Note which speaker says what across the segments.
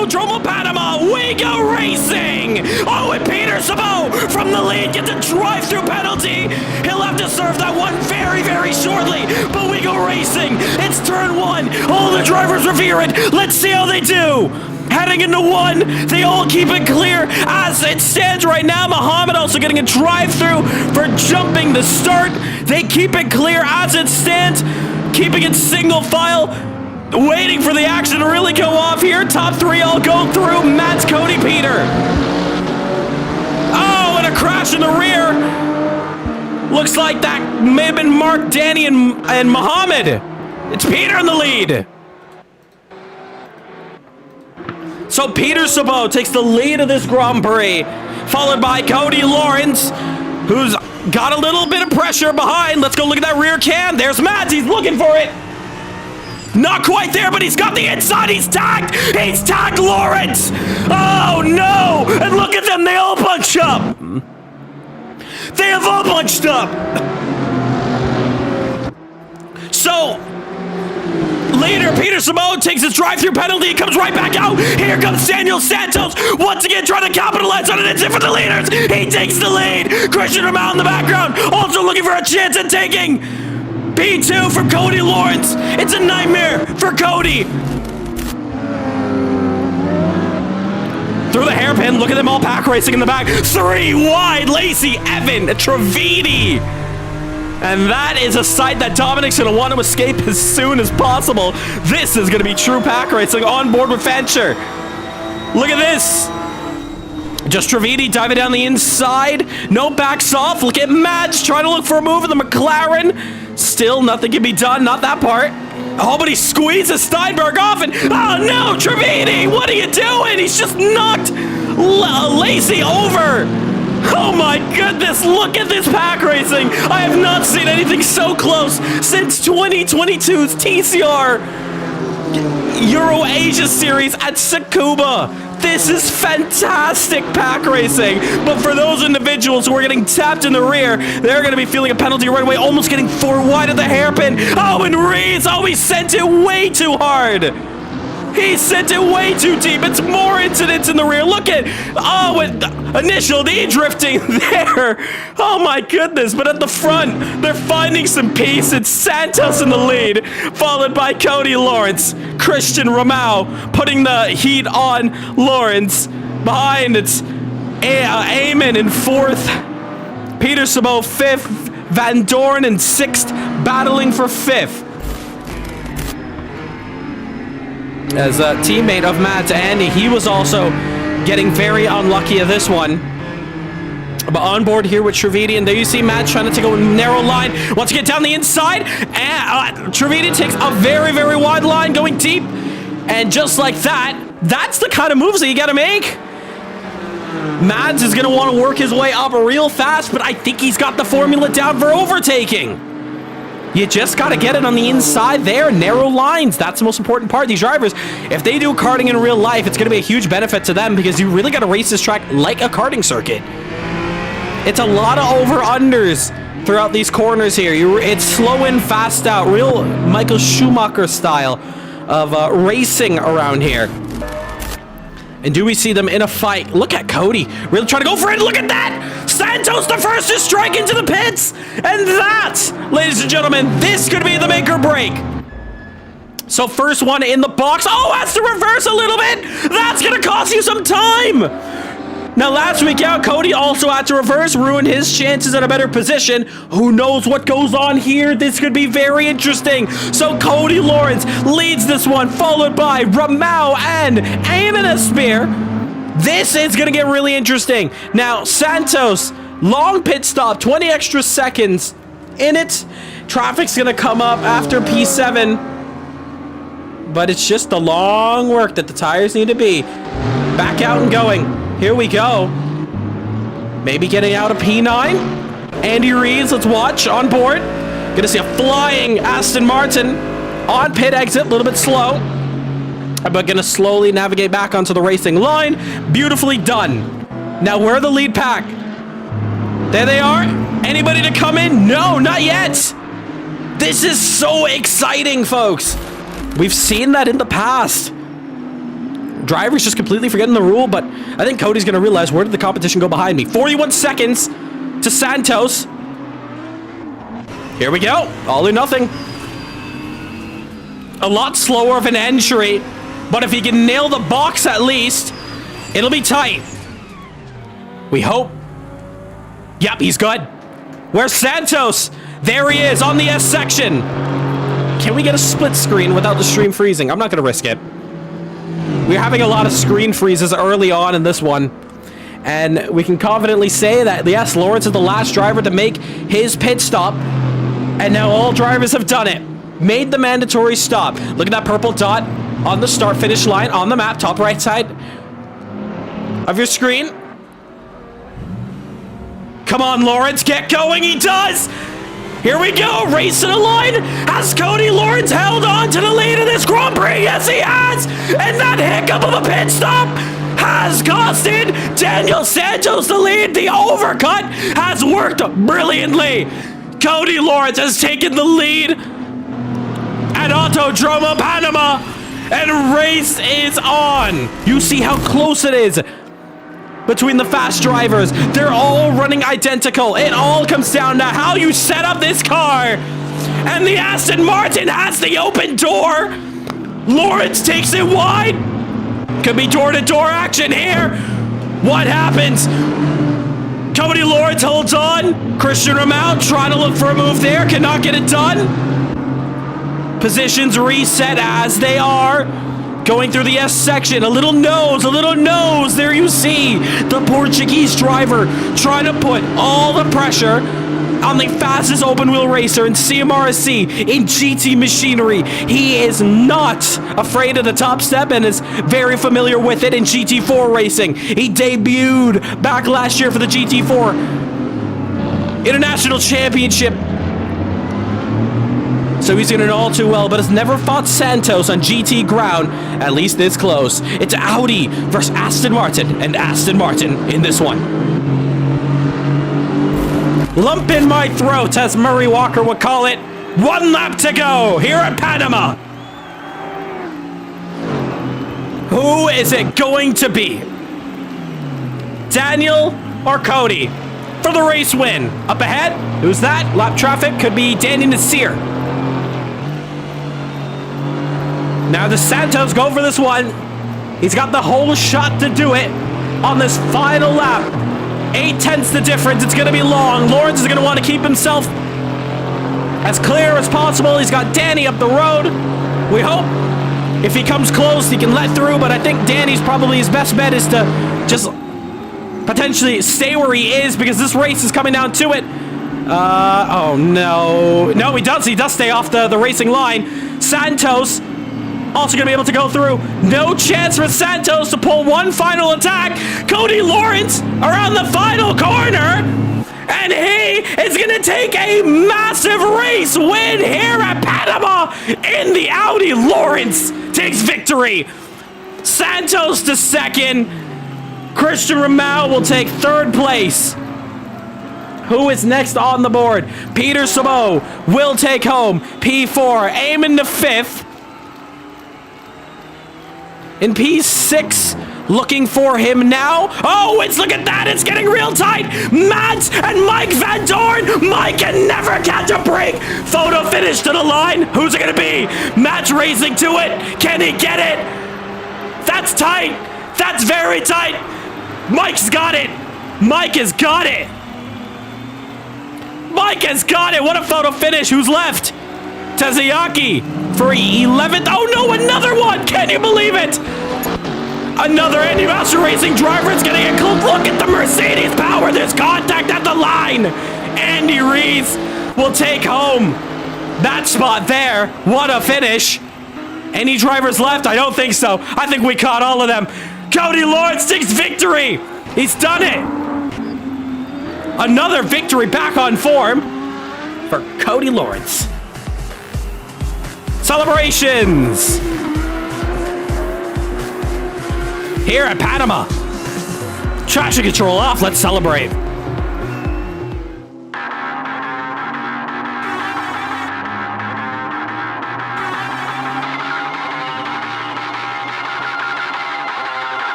Speaker 1: Velodrome of Panama, we go racing! Oh, and Peter Sabo from the lead gets a drive-through penalty. He'll have to serve that one very, very shortly, but we go racing. It's turn 1. All the drivers revere it. Let's see how they do. Heading into 1, they all keep it clear as it stands right now. Muhammad also getting a drive-through for jumping the start. They keep it clear as it stands, keeping it single file, waiting for the action to really go off here. Top 3 all go through. Matt's Cody, Peter. Oh, and a crash in the rear. Looks like that may have been Mark, Danny, and Muhammad. It's Peter in the lead. So Peter Sabo takes the lead of this Grand Prix, followed by Cody Lawrence, who's got a little bit of pressure behind. Let's go look at that rear cam. There's Mads. He's looking for it. Not quite there, but he's got the inside. He's tagged. He's tagged Lawrence. Oh, no. And look at them. They all bunched up. They have all bunched up. So later, Peter Simone takes his drive-through penalty. He comes right back out. Here comes Daniel Santos. Once again, trying to capitalize on it. It's it for the leaders. He takes the lead. Christian Romao in the background, also looking for a chance at taking P2 from Cody Lawrence. It's a nightmare for Cody. Through the hairpin, look at them all pack racing in the back. 3 wide, Lacey, Evan, Trevini. And that is a sight that Dominic's going to want to escape as soon as possible. This is going to be true pack racing on board with Fancher. Look at this. Just Trevini diving down the inside. No backs off. Look at Mads trying to look for a move in the McLaren. Still nothing can be done. Not that part. Oh, but he squeezes Steinberg off and... Oh, no, Trevini! What are you doing? He's just knocked Lacey over. Oh my goodness, look at this pack racing. I have not seen anything so close since 2022's TCR Euro Asia Series at Tsukuba. This is fantastic pack racing. But for those individuals who are getting tapped in the rear, they're going to be feeling a penalty right away, almost getting 4 wide of the hairpin. Oh, and Rees, oh, he sent it way too hard. He sent it way too deep. It's more incidents in the rear. Look at, oh, and initial knee drifting there. Oh my goodness. But at the front, they're finding some peace. It's Santos in the lead, followed by Cody Lawrence. Christian Romao putting the heat on Lawrence. Behind, it's Eamon in 4th. Peter Sabo 5th. Van Dorn in 6th, battling for 5th. As a teammate of Matt, Andy, he was also getting very unlucky at this one. But on board here with Trevini, and there you see Matt trying to take a narrow line. Wants to get down the inside, and Trevini takes a very, very wide line going deep. And just like that, that's the kind of moves that you got to make. Mads is going to want to work his way up real fast, but I think he's got the formula down for overtaking. You just got to get it on the inside there. Narrow lines. That's the most important part. These drivers, if they do karting in real life, it's going to be a huge benefit to them because you really got to race this track like a karting circuit. It's a lot of over-unders throughout these corners here. It's slow in, fast out. Real Michael Schumacher style of racing around here. And do we see them in a fight? Look at Cody really trying to go for it. Look at that! Santos the first to strike into the pits. And that, ladies and gentlemen, this could be the make or break. So first one in the box. Oh, has to reverse a little bit. That's going to cost you some time. Now, last week out, Cody also had to reverse, ruin his chances at a better position. Who knows what goes on here? This could be very interesting. So Cody Lawrence leads this one, followed by Romao and Eamon Spear. This is going to get really interesting. Now, Santos, long pit stop, 20 extra seconds in it. Traffic's going to come up after P7. But it's just the long work that the tires need to be. Back out and going. Here we go. Maybe getting out of P9. Andy Reeves, let's watch on board. Gonna see a flying Aston Martin on pit exit, a little bit slow. But gonna slowly navigate back onto the racing line. Beautifully done. Now, where are the lead pack? There they are. Anybody to come in? No, not yet. This is so exciting, folks. We've seen that in the past. driver's just completely forgetting the rule, but I think Cody's going to realize, where did the competition go behind me? 41 seconds to Santos. Here we go. All or nothing. A lot slower of an entry, but if he can nail the box at least, it'll be tight. We hope. Yep, he's good. Where's Santos? There he is on the S section. Can we get a split screen without the stream freezing? I'm not going to risk it. We're having a lot of screen freezes early on in this one. And we can confidently say that, yes, Lawrence is the last driver to make his pit stop. And now all drivers have done it. Made the mandatory stop. Look at that purple dot on the start-finish line on the map, top right side of your screen. Come on, Lawrence, get going. He does. Here we go. Race to the line. Has Cody Lawrence held on to the lead of this Grand Prix? Yes, he has. And that hiccup of a pit stop has costed Daniel Santos the lead. The overcut has worked brilliantly. Cody Lawrence has taken the lead at Autodromo Panama, and race is on. You see how close it is between the fast drivers. They're all running identical. It all comes down to how you set up this car. And the Aston Martin has the open door. Lawrence takes it wide. Could be door-to-door action here. What happens? Cody Lawrence holds on. Christian Ramon trying to look for a move there. Cannot get it done. Positions reset as they are. Going through the S section. A little nose, a little nose. There you see the Portuguese driver trying to put all the pressure on the fastest open wheel racer in CMRSC in GT machinery. He is not afraid of the top step and is very familiar with it in GT4 racing. He debuted back last year for the GT4 International Championship. So he's doing it all too well, but has never fought Santos on GT ground, at least this close. It's Audi versus Aston Martin, and Aston Martin in this one. Lump in my throat, as Murray Walker would call it. 1 lap to go here at Panama. Who is it going to be? Daniel or Cody for the race win? Up ahead, who's that? Lap traffic could be Danny Nasseir. Now the Santos go for this one. He's got the whole shot to do it on this final lap. 8/10 the difference. It's going to be long. Lawrence is going to want to keep himself as clear as possible. He's got Danny up the road. We hope if he comes close, he can let through. But I think Danny's probably his best bet is to just potentially stay where he is, because this race is coming down to it. Oh, no. No, he does. He does stay off the racing line. Santos also going to be able to go through. No chance for Santos to pull one final attack. Cody Lawrence around the final corner. And he is going to take a massive race win here at Panama in the Audi. Lawrence takes victory. Santos to second. Christian Ramon will take third place. Who is next on the board? Peter Sabo will take home P4, aiming to fifth. In P6, looking for him now. Oh, look at that. It's getting real tight. Matt and Mike Van Dorn. Mike can never catch a break. Photo finish to the line. Who's it going to be? Matt's racing to it. Can he get it? That's tight. That's very tight. Mike's got it. Mike has got it. Mike has got it. What a photo finish. Who's left? Tazayaki for 11th. Oh no, another one! Can you believe it? Another Andy Master Racing driver is getting a close look at the Mercedes power. There's contact at the line. Andy Rees will take home that spot there. What a finish. Any drivers left? I don't think so. I think we caught all of them. Cody Lawrence takes victory. He's done it. Another victory back on form for Cody Lawrence. Celebrations here at Panama. Traction control off. Let's celebrate.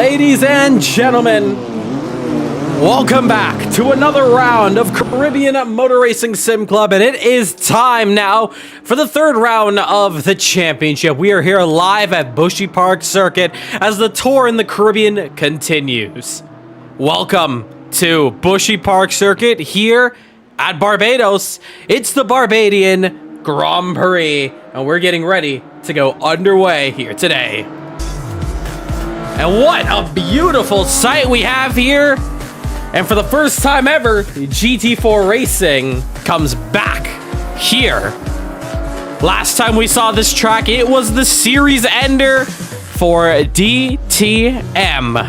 Speaker 1: Ladies and gentlemen, welcome back to another round of Caribbean Motor Racing Sim Club, and it is time now for the third round of the championship. We are here live at Bushy Park Circuit as the tour in the Caribbean continues. Welcome to Bushy Park Circuit here at Barbados. It's the Barbadian Grand Prix, and we're getting ready to go underway here today. And what a beautiful sight we have here. And for the first time ever, GT4 Racing comes back here. Last time we saw this track, it was the series ender for DTM.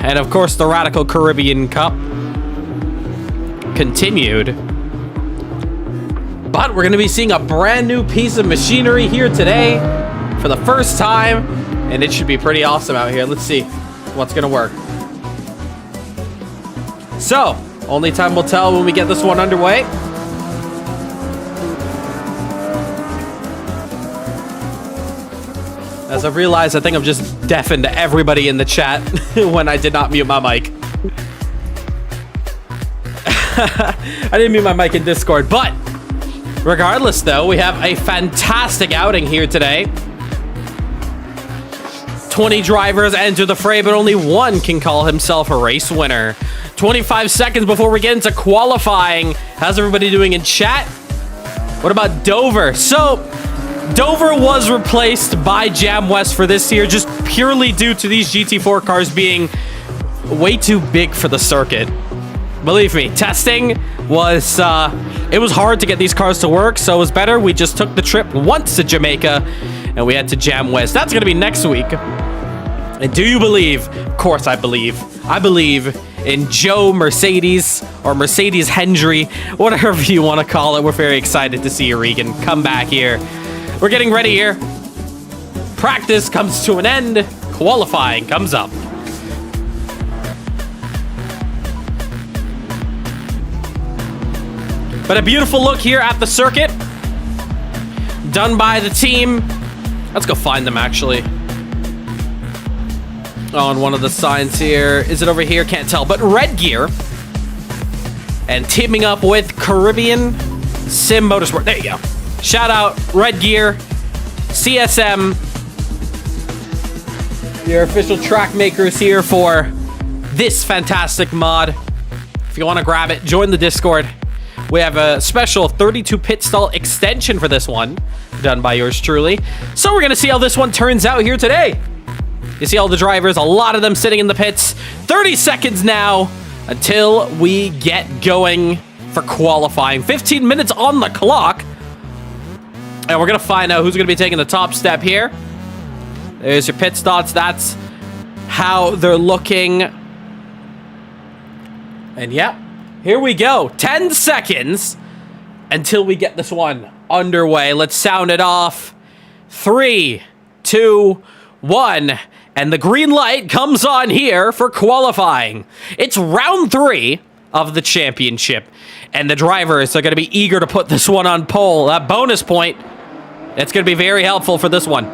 Speaker 1: And of course, the Radical Caribbean Cup continued. But we're going to be seeing a brand new piece of machinery here today for the first time. And it should be pretty awesome out here. Let's see what's going to work. So, only time will tell when we get this one underway. As I've realized, I think I've just deafened everybody in the chat when I did not mute my mic. I didn't mute my mic in Discord, but regardless though, we have a fantastic outing here today. 20 drivers enter the fray, but only one can call himself a race winner. 25 seconds before we get into qualifying. How's everybody doing in chat? What about Dover? So, Dover was replaced by Jam West for this year, just purely due to these GT4 cars being way too big for the circuit. Believe me, testing was, it was hard to get these cars to work, so it was better. We just took the trip once to Jamaica, and we had to Jam West. That's going to be next week. And do you believe, of course I believe in Joe Mercedes, or Mercedes Hendry, whatever you want to call it. We're very excited to see you, Regan. Come back here. We're getting ready here. Practice comes to an end. Qualifying comes up. But a beautiful look here at the circuit. Done by the team. Let's go find them, actually. On one of the signs here. Is it over here? Can't tell. But Red Gear. And teaming up with Caribbean Sim Motorsport. There you go. Shout out Red Gear. CSM. Your official track makers here for this fantastic mod. If you want to grab it, join the Discord. We have a special 32 pit stall extension for this one. Done by yours truly. So we're going to see how this one turns out here today. You see all the drivers, a lot of them sitting in the pits. 30 seconds now until we get going for qualifying. 15 minutes on the clock. And we're going to find out who's going to be taking the top step here. There's your pit stops. That's how they're looking. And yeah, here we go. 10 seconds until we get this one underway. Let's sound it off. 3, 2, 1. And the green light comes on here for qualifying. It's round 3 of the championship. And the drivers are going to be eager to put this one on pole. That bonus point, it's going to be very helpful for this one.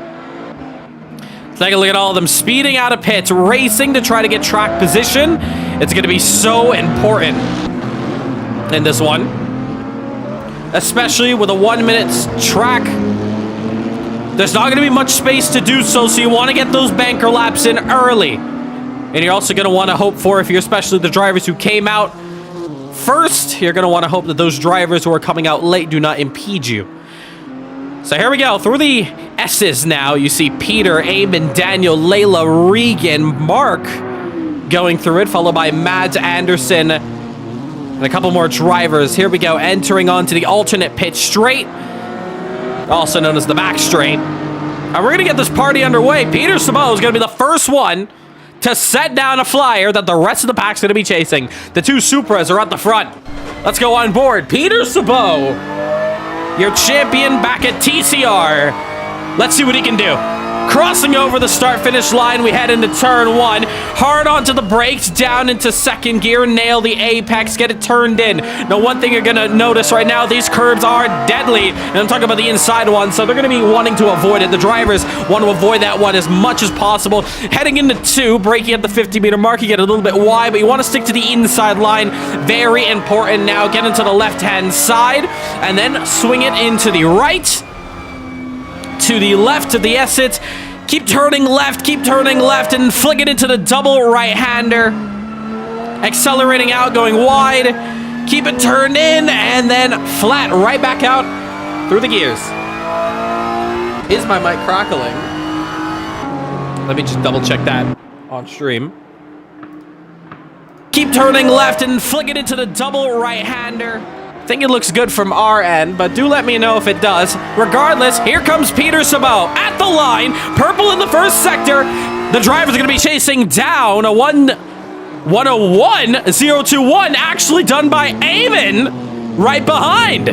Speaker 1: Let's take a look at all of them speeding out of pits, racing to try to get track position. It's going to be so important in this one. Especially with a 1 minute track. There's not going to be much space to do so you want to get those banker laps in early. And you're also going to want to hope for, if you're especially the drivers who came out first, you're going to want to hope that those drivers who are coming out late do not impede you. So here we go. Through the S's now, you see Peter, Eamon, Daniel, Layla, Regan, Mark going through it, followed by Mads Anderson and a couple more drivers. Here we go, entering onto the alternate pit straight, also known as the back straight. And we're going to get this party underway. Peter Sabo is going to be the first one to set down a flyer that the rest of the pack's going to be chasing. The two Supras are at the front. Let's go on board. Peter Sabo, your champion back at TCR. Let's see what he can do. Crossing over the start-finish line, we head into turn 1. Hard onto the brakes, down into second gear, nail the apex, get it turned in. Now, one thing you're going to notice right now, these curbs are deadly. And I'm talking about the inside one, so they're going to be wanting to avoid it. The drivers want to avoid that one as much as possible. Heading into 2, braking at the 50-meter mark, you get a little bit wide, but you want to stick to the inside line. Very important now. Get into the left-hand side, and then swing it into the right. To the left of the Assetto. Keep turning left, and flick it into the double right-hander. Accelerating out, going wide. Keep it turned in, and then flat, right back out through the gears. Is my mic crackling? Let me just double-check that on stream. Keep turning left and flick it into the double right-hander. I think it looks good from our end, but do let me know if it does. Regardless, here comes Peter Sabot at the line. Purple in the first sector. The driver's going to be chasing down a 101.021, actually done by Eamon right behind.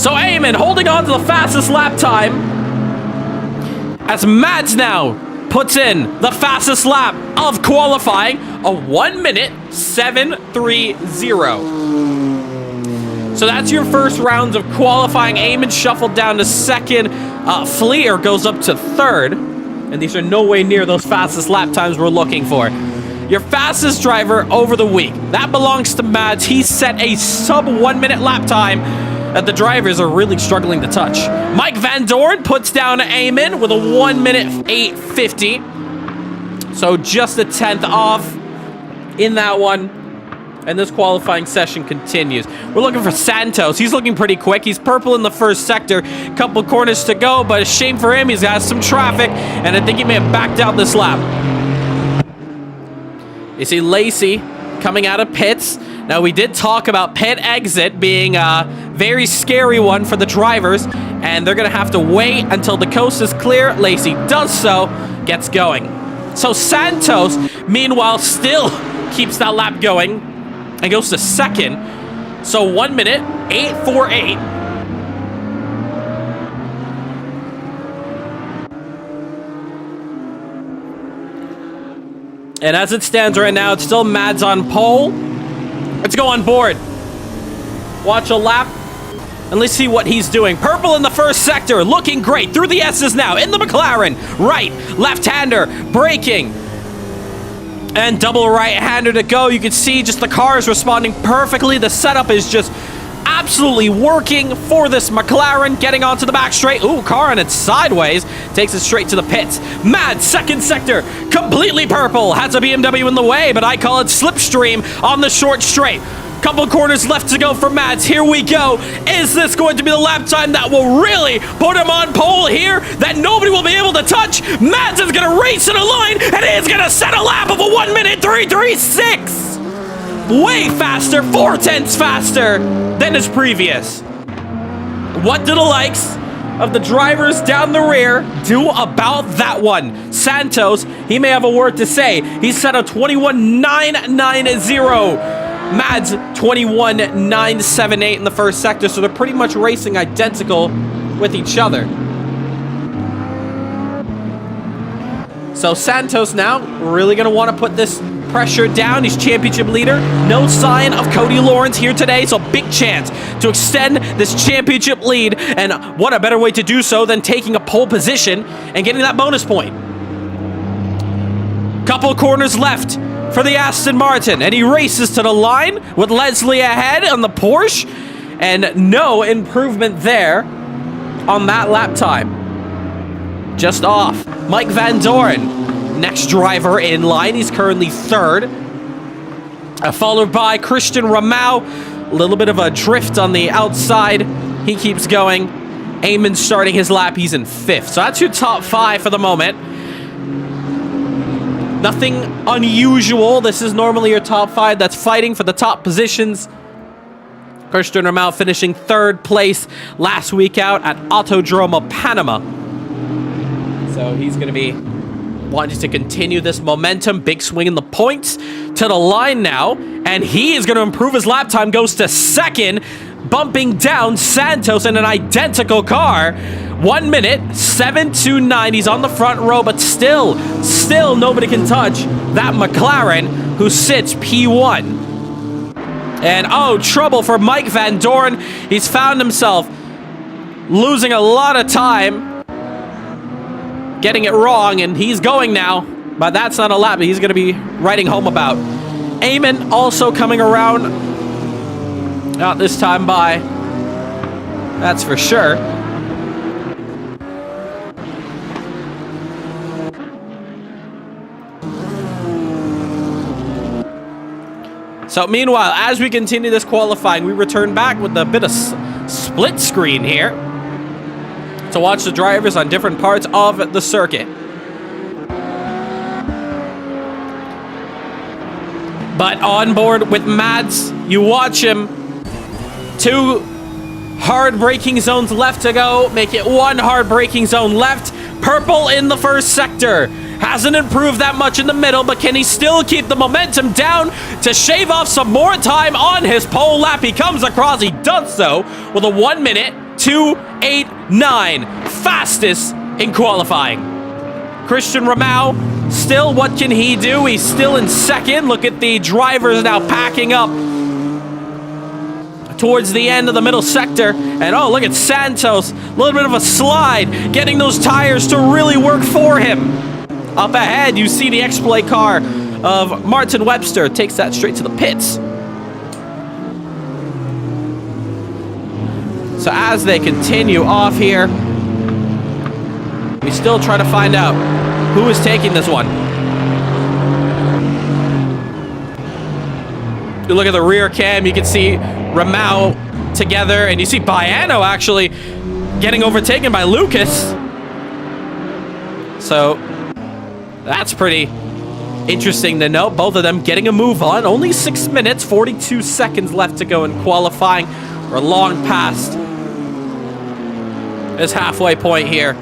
Speaker 1: So Eamon holding on to the fastest lap time as Mads now puts in the fastest lap of qualifying, a 1:07.30. So that's your first rounds of qualifying. Eamon shuffled down to second. Fleer goes up to third. And these are no way near those fastest lap times we're looking for. Your fastest driver over the week. That belongs to Mads. He set a sub 1 minute lap time that the drivers are really struggling to touch. Mike Van Doorn puts down Eamon with a 1:08.50. So just a 10th off in that one. And this qualifying session continues. We're looking for Santos. He's looking pretty quick. He's purple in the first sector. Couple corners to go, but a shame for him. He's got some traffic, and I think he may have backed out this lap. You see Lacey coming out of pits. Now, we did talk about pit exit being a very scary one for the drivers, and they're going to have to wait until the coast is clear. Lacey does so, gets going. So Santos, meanwhile, still keeps that lap going and goes to second. So 1:08.48. And as it stands right now, it's still Mads on pole. Let's go on board. Watch a lap. And let's see what he's doing. Purple in the first sector, looking great. Through the S's now, in the McLaren. Right, left-hander, braking. And double right-hander to go. You can see just the car is responding perfectly. The setup is just absolutely working for this McLaren. Getting onto the back straight. Ooh, car on its sideways. Takes it straight to the pits. Mad, second sector, completely purple. Has a BMW in the way, but I call it slipstream on the short straight. Couple corners left to go for Mads. Here we go. Is this going to be the lap time that will really put him on pole here that nobody will be able to touch? Mads is going to race in a line, and he's going to set a lap of a 1:03.36. Way faster, 4/10 faster than his previous. What do the likes of the drivers down the rear do about that one? Santos, he may have a word to say. He set a 21.990. Mads 21.978 in the first sector, so they're pretty much racing identical with each other. So Santos now really going to want to put this pressure down. He's championship leader. No sign of Cody Lawrence here today, so big chance to extend this championship lead, and what a better way to do so than taking a pole position and getting that bonus point. Couple corners left for the Aston Martin, and he races to the line with Leslie ahead on the Porsche, and no improvement there on that lap time. Just off. Mike Van Doorn, next driver in line. He's currently third, followed by Christian Ramau. A little bit of a drift on the outside. He keeps going. Eamon starting his lap. He's in fifth. So that's your top five for the moment. Nothing unusual. This is normally your top five that's fighting for the top positions. Christian Ramau finishing third place last week out at Autodromo Panama. So he's going to be wanting to continue this momentum. Big swing in the points to the line now. And he is going to improve his lap time. Goes to second, bumping down Santos in an identical car 1 minute, 7:29. He's on the front row, but still nobody can touch that McLaren, who sits P1. And oh, trouble for Mike Van Doorn. He's found himself losing a lot of time, getting it wrong, and he's going now. But that's not a lap that he's going to be writing home about. Eamon also coming around. Not this time by. That's for sure. So meanwhile, as we continue this qualifying, we return back with a bit of split screen here to watch the drivers on different parts of the circuit. But on board with Mads, you watch him. 2 hard braking zones left to go. Make it 1 hard braking zone left. Purple in the first sector. Hasn't improved that much in the middle, but can he still keep the momentum down to shave off some more time on his pole lap? He comes across, he does so with a 1 minute, 2:8.9. Fastest in qualifying. Christian Ramau, still, what can he do? He's still in second. Look at the drivers now packing up towards the end of the middle sector. And oh, look at Santos. A little bit of a slide, getting those tires to really work for him. Up ahead, you see the X-Play car of Martin Webster. Takes that straight to the pits. So as they continue off here, we still try to find out who is taking this one. You look at the rear cam, you can see Ramau together, and you see Baiano actually getting overtaken by Lucas. So that's pretty interesting to note. Both of them getting a move on. Only 6 minutes, 42 seconds left to go in qualifying. We're long past this halfway point here.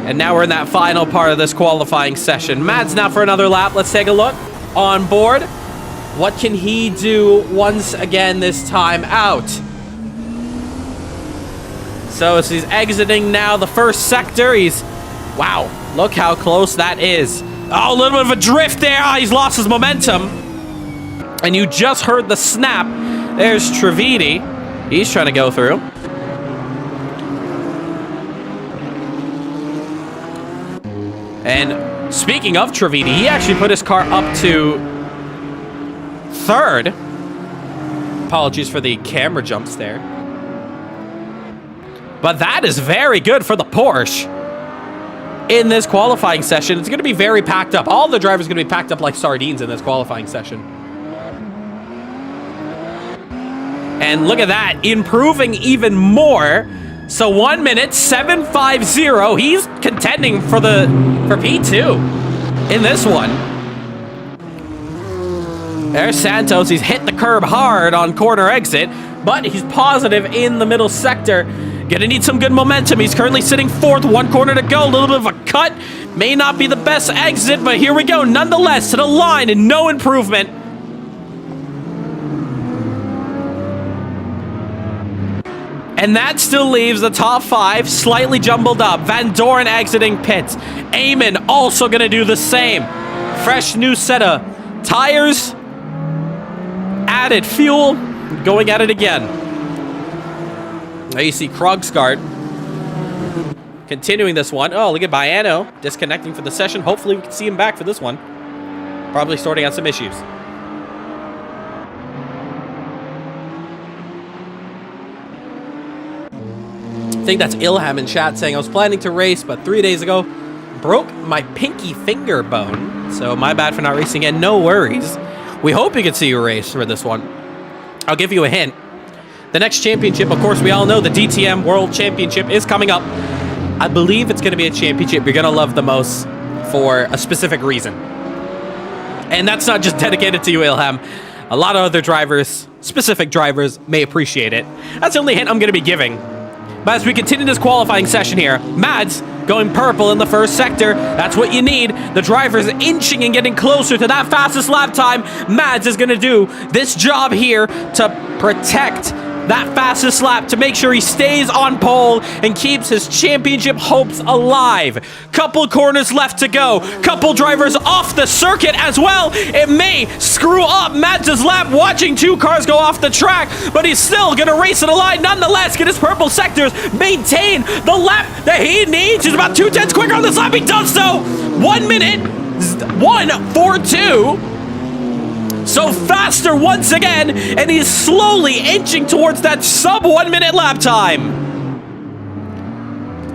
Speaker 1: And now we're in that final part of this qualifying session. Mads now for another lap. Let's take a look on board. What can he do once again this time out? So as he's exiting now the first sector, wow, look how close that is. Oh, a little bit of a drift there. Oh, he's lost his momentum. And you just heard the snap. There's Trividi. He's trying to go through. And speaking of Trividi, he actually put his car up to 3rd. Apologies for the camera jumps there. But that is very good for the Porsche in this qualifying session. It's going to be very packed up. All the drivers are going to be packed up like sardines in this qualifying session. And look at that, improving even more. So 1 minute, 7:50. He's contending for P2 in this one. There's Santos. He's hit the curb hard on corner exit, but he's positive in the middle sector. Gonna need some good momentum. He's currently sitting 4th, 1 corner to go. A little bit of a cut. May not be the best exit, but here we go. Nonetheless, to the line and no improvement. And that still leaves the top 5 slightly jumbled up. Van Doorn exiting pits. Eamon also gonna do the same. Fresh new set of tires. Added fuel. Going at it again. Now you see Krogsgaard continuing this one. Oh, look at Baiano disconnecting for the session. Hopefully we can see him back for this one. Probably sorting out some issues. I think that's Ilham in chat saying, I was planning to race, but 3 days ago, broke my pinky finger bone. So my bad for not racing again. No worries. We hope you can see you race for this one. I'll give you a hint. The next championship, of course, we all know the DTM World Championship is coming up. I believe it's going to be a championship you're going to love the most for a specific reason. And that's not just dedicated to you, Ilham. A lot of other drivers, specific drivers, may appreciate it. That's the only hint I'm going to be giving. But as we continue this qualifying session here, Mads going purple in the first sector. That's what you need. The drivers inching and getting closer to that fastest lap time. Mads is going to do this job here to protect that fastest lap to make sure he stays on pole and keeps his championship hopes alive. Couple corners left to go. Couple drivers off the circuit as well. It may screw up Mads' lap watching 2 cars go off the track, but he's still going to race to the line nonetheless, get his purple sectors, maintain the lap that he needs. He's about 2/10 quicker on this lap. He does so. 1 minute, 1:42. So faster once again, and he's slowly inching towards that sub 1 minute lap time.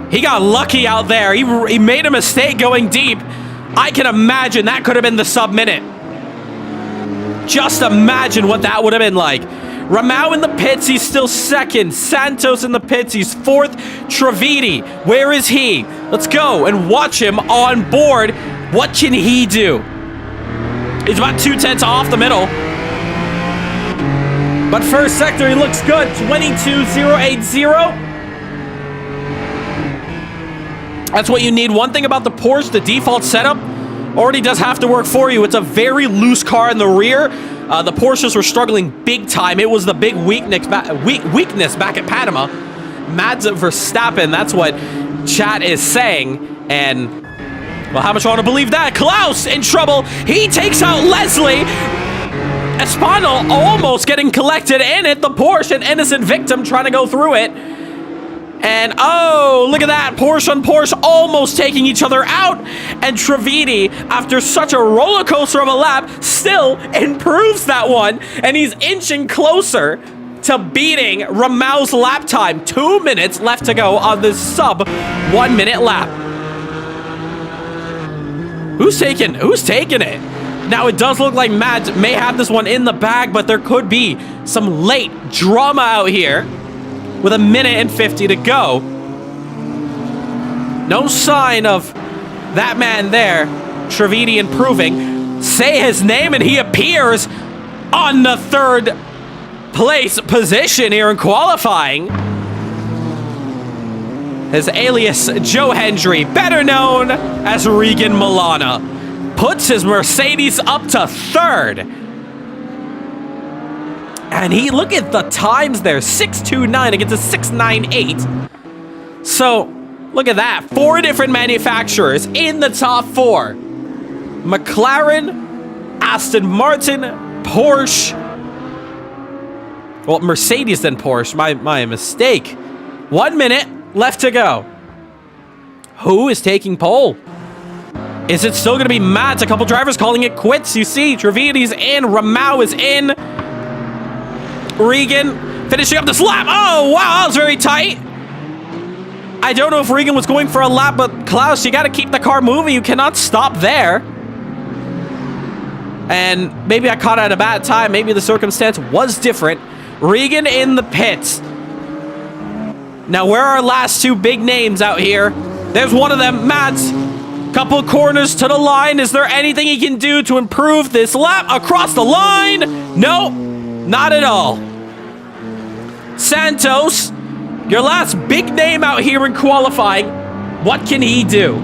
Speaker 1: He got lucky out there. He made a mistake going deep. I can imagine that could have been the sub minute. Just imagine what that would have been like. Rahul in the pits, he's still second. Santos in the pits, he's fourth. Trividi, where is he? Let's go and watch him on board. What can he do? He's about 2/10 off the middle. But first sector, he looks good. 22.080. That's what you need. One thing about the Porsche, the default setup already does have to work for you. It's a very loose car in the rear. The Porsches were struggling big time. It was the big weakness back at Panama. Mads Verstappen, that's what chat is saying. And, well, how much I want to believe that? Klaus in trouble. He takes out Leslie. Espinal almost getting collected in it. The Porsche, an innocent victim trying to go through it. And, oh, look at that. Porsche on Porsche almost taking each other out. And Trividi, after such a roller coaster of a lap, still improves that one. And he's inching closer to beating Rahul's lap time. 2 minutes left to go on this sub 1 minute lap. Who's taking it? Now, it does look like Mads may have this one in the bag, but there could be some late drama out here. With 1 minute and 50 to go. No sign of that man there. Trividi improving. Say his name and he appears on the 3rd place position here in qualifying. His alias, Joe Hendry, better known as Regan Milana, puts his Mercedes up to 3rd. And look at the times there, 6.29 against a 6.98. So, look at that. 4 different manufacturers in the top 4. McLaren, Aston Martin, Porsche. Well, Mercedes then Porsche, my mistake. 1 minute left to go. Who is taking pole? Is it still going to be Mads? A couple drivers calling it quits. You see, Trividi's in, Rahul is in. Regan finishing up this lap. Oh, wow, that was very tight. I don't know if Regan was going for a lap, but Klaus, you got to keep the car moving. You cannot stop there. And maybe I caught it at a bad time. Maybe the circumstance was different. Regan in the pits. Now, where are our last 2 big names out here? There's one of them, Mads. Couple corners to the line. Is there anything he can do to improve this lap across the line? No, not at all. Santos, your last big name out here in qualifying. What can he do?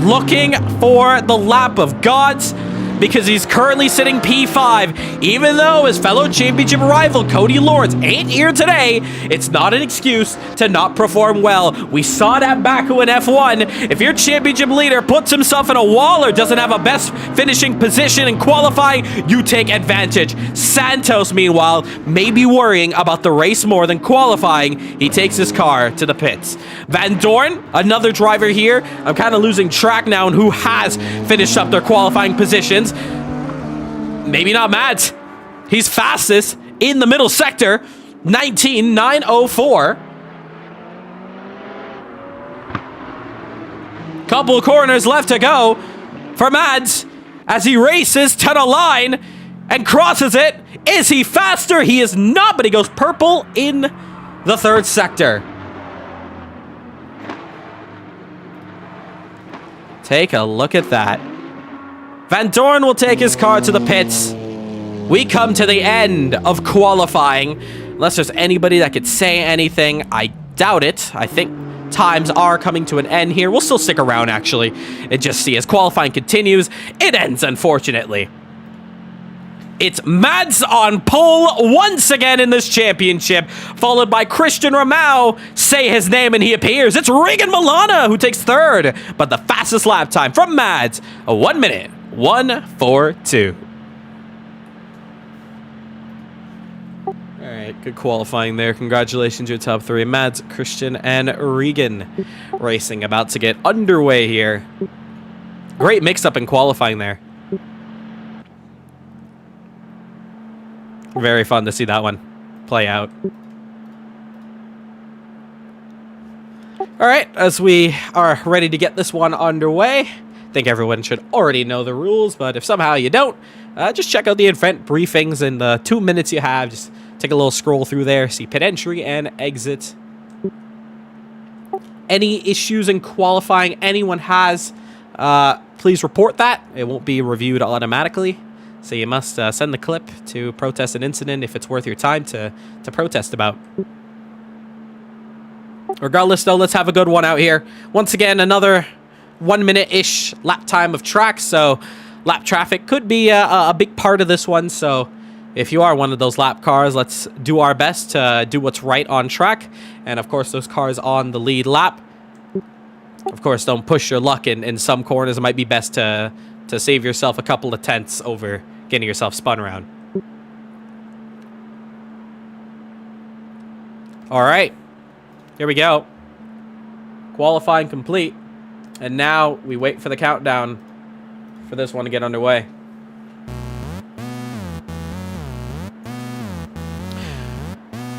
Speaker 1: Looking for the lap of gods because he's currently sitting P5. Even though his fellow championship rival Cody Lawrence ain't here today, it's not an excuse to not perform well. We saw that Baku in F1. If your championship leader puts himself in a wall or doesn't have a best finishing position in qualifying, you take advantage. Santos, meanwhile, may be worrying about the race more than qualifying. He takes his car to the pits. Van Dorn, another driver here. I'm kind of losing track now on who has finished up their qualifying positions. Maybe not Mads. He's fastest in the middle sector. 19.904. Couple corners left to go for Mads as he races to the line and crosses it. Is he faster? He is not, but he goes purple in the 3rd sector. Take a look at that. Van Dorn will take his car to the pits. We come to the end of qualifying. Unless there's anybody that could say anything, I doubt it. I think times are coming to an end here. We'll still stick around, actually, and just see as qualifying continues. It ends, unfortunately. It's Mads on pole once again in this championship, followed by Christian Ramau. Say his name and he appears. It's Regan Milana who takes third, but the fastest lap time from Mads, 1 minute, 1:42. All right, good qualifying there. Congratulations, your top three. Mads, Christian, and Regan racing about to get underway here. Great mix-up in qualifying there. Very fun to see that one play out. All right, as we are ready to get this one underway, I think everyone should already know the rules, but if somehow you don't, just check out the event briefings in the 2 minutes you have. Just take a little scroll through there, see pit entry and exit. Any issues in qualifying anyone has, please report that. It won't be reviewed automatically. So you must send the clip to protest an incident if it's worth your time to protest about. Regardless, though, let's have a good one out here. Once again, another 1 minute-ish lap time of track, so lap traffic could be a big part of this one. So if you are one of those lap cars, let's do our best to do what's right on track. And, of course, those cars on the lead lap, of course, don't push your luck in some corners. It might be best to save yourself a couple of tenths over getting yourself spun around. All right, here we go. Qualifying complete. And now we wait for the countdown for this one to get underway.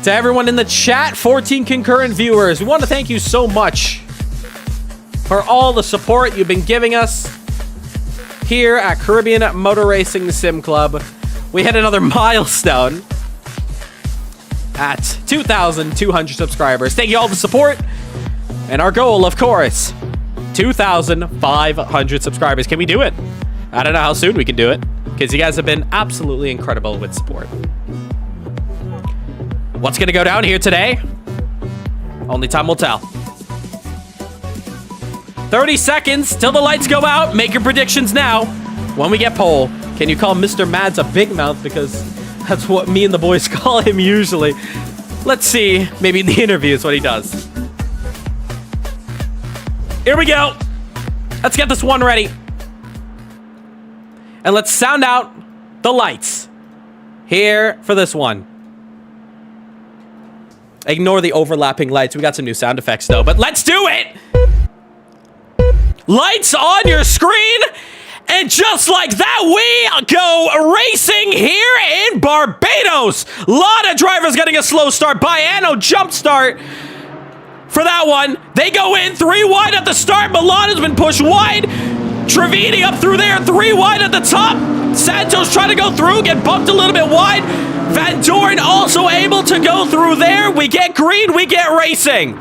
Speaker 1: To everyone in the chat, 14 concurrent viewers, we want to thank you so much for all the support you've been giving us here at Caribbean Motor Racing Sim Club. We hit another milestone at 2,200 subscribers. Thank you all for the support. And our goal, of course, 2,500 subscribers. Can we do it? I don't know how soon we can do it, because you guys have been absolutely incredible with support. What's going to go down here today? Only time will tell. 30 seconds till the lights go out. Make your predictions now. When we get pole, can you call Mr. Mads a big mouth? Because that's what me and the boys call him usually. Let's see. Maybe in the interview is what he does. Here we go. Let's get this one ready. And let's sound out the lights here for this one. Ignore the overlapping lights. We got some new sound effects though, but let's do it. Lights on your screen, and just like that, we go racing here in Barbados. A lot of drivers getting a slow start. Biano jump start for that one. They go in 3 wide at the start. Milana's been pushed wide. Trevini up through there, 3 wide at the top. Santos trying to go through, get bumped a little bit wide. Van Doren also able to go through there. We get green, we get racing.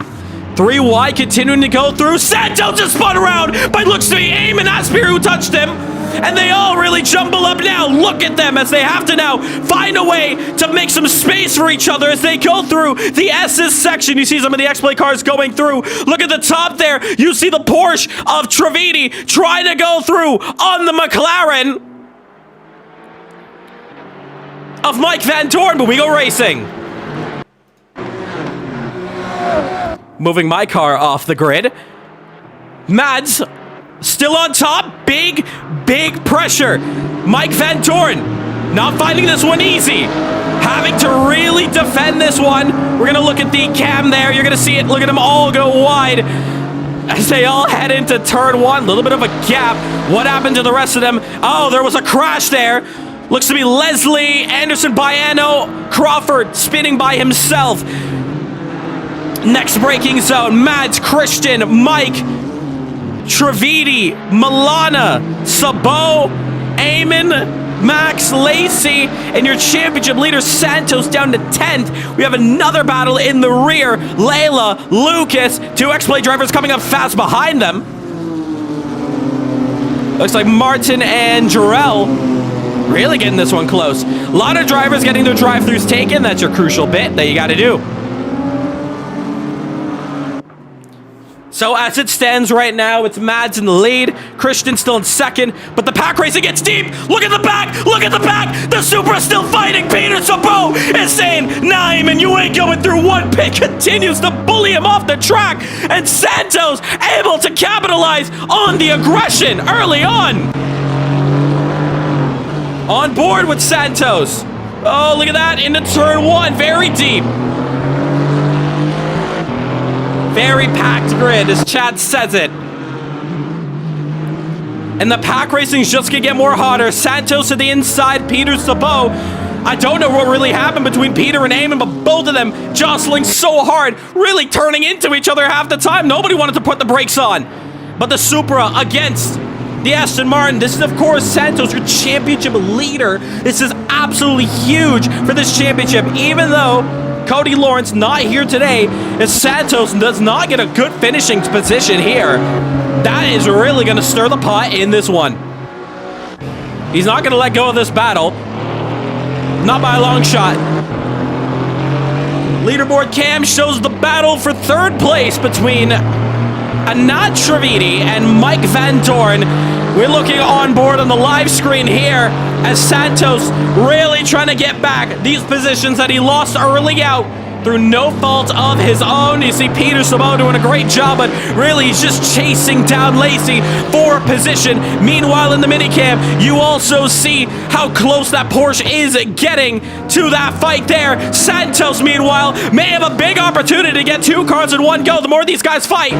Speaker 1: 3 wide, continuing to go through. Santos just spun around, but looks to be Eamon Asseir who touched him. And they all really jumble up now. Look at them as they have to now find a way to make some space for each other as they go through the S's section. You see some of the X-Play cars going through. Look at the top there. You see the Porsche of Trevini trying to go through on the McLaren of Mike Van Doren, but we go racing. Moving my car off the grid. Mads still on top. Big pressure. Mike Van Doren not finding this one easy. Having to really defend this one. We're going to look at the cam there. You're going to see it. Look at them all go wide as they all head into turn 1. A little bit of a gap. What happened to the rest of them? Oh, there was a crash there. Looks to be Leslie, Anderson, Biano, Crawford spinning by himself. Next braking zone, Mads, Christian, Mike, Trevini, Milana, Sabo, Eamon, Max, Lacey, and your championship leader, Santos, down to 10th. We have another battle in the rear. Layla, Lucas, 2 X-Play drivers coming up fast behind them. Looks like Martin and Jarrell really getting this one close. A lot of drivers getting their drive-thrus taken. That's your crucial bit that you got to do. So as it stands right now, it's Mads in the lead, Christian still in second, but the pack racing gets deep. Look at the back, look at the back. The Supra still fighting. Peter Sabot is saying, Naim, you ain't going through one pit. Continues to bully him off the track, and Santos able to capitalize on the aggression early on. On board with Santos. Oh, look at that, into turn one, very deep. Very packed grid, as Chad says it. And the pack racing's just gonna get more hotter. Santos to the inside, Peter Sabot. I don't know what really happened between Peter and Eamon, but both of them jostling so hard, really turning into each other half the time. Nobody wanted to put the brakes on. But the Supra against the Aston Martin. This is, of course, Santos, your championship leader. This is absolutely huge for this championship, even though Cody Lawrence not here today, as Santos does not get a good finishing position here. That is really going to stir the pot in this one. He's not going to let go of this battle. Not by a long shot. Leaderboard cam shows the battle for third place between Anat Trividi and Mike Van Dorn. We're looking on board on the live screen here as Santos really trying to get back these positions that he lost early out through no fault of his own. You see Peter Sabot doing a great job, but really he's just chasing down Lacey for position. Meanwhile, in the minicam, you also see how close that Porsche is getting to that fight there. Santos, meanwhile, may have a big opportunity to get two cars in one go. The more these guys fight,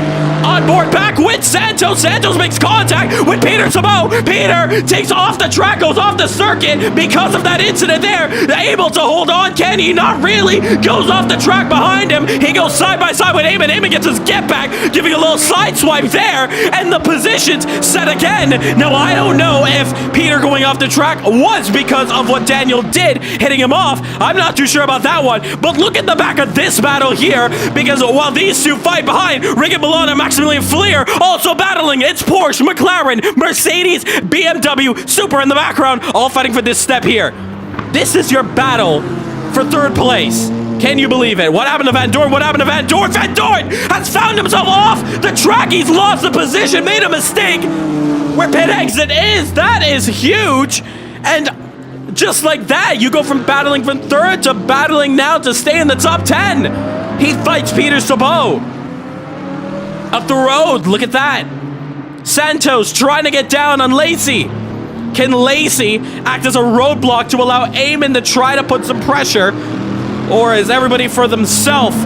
Speaker 1: on board back with Santos. Santos makes contact with Peter Sabot. Peter takes off the track, goes off the circuit because of that incident there. Able to hold on, can he? Not really. Goes off the track behind him. He goes side by side with Eamon. Eamon gets his get back, giving a little side swipe there, and the positions set again. Now, I don't know if Peter going off the track was because of what Daniel did, hitting him off. I'm not too sure about that one, but look at the back of this battle here, because while these two fight behind, Ricky Milano and Maximilian Fleer also battling. It's Porsche, McLaren, Mercedes, BMW, Super in the background, all fighting for this step here. This is your battle for third place. Can you believe it? What happened to Van Dorn? What happened to Van Dorn? Van Dorn has found himself off the track. He's lost the position, made a mistake where pit exit is. That is huge. And just like that, you go from battling from third to battling now to stay in the top 10. He fights Peter Sabot up the road. Look at that. Santos trying to get down on Lacey. Can Lacey act as a roadblock to allow Eamon to try to put some pressure? Or is everybody for themselves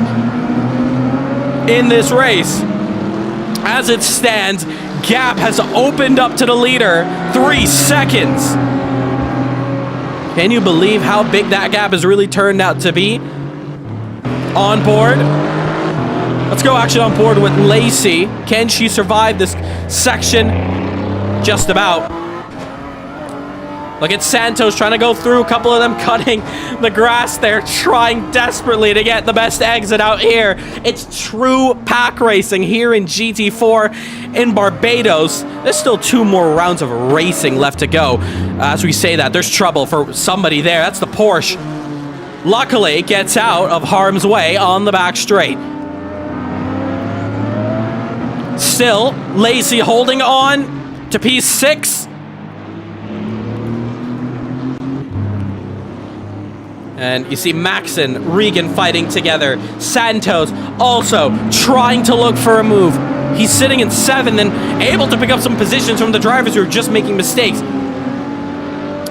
Speaker 1: in this race? As it stands, gap has opened up to the leader. 3 seconds. Can you believe how big that gap has really turned out to be? On board. Let's go actually on board with Lacey. Can she survive this section? Just about. Look at Santos trying to go through, a couple of them cutting the grass there, trying desperately to get the best exit out here. It's true pack racing here in GT4 in Barbados. There's still 2 more rounds of racing left to go. As we say that, there's trouble for somebody there. That's the Porsche. Luckily, it gets out of harm's way on the back straight. Still, Lacey holding on to P6. And you see Max and Regan fighting together. Santos also trying to look for a move. He's sitting in 7th and able to pick up some positions from the drivers who are just making mistakes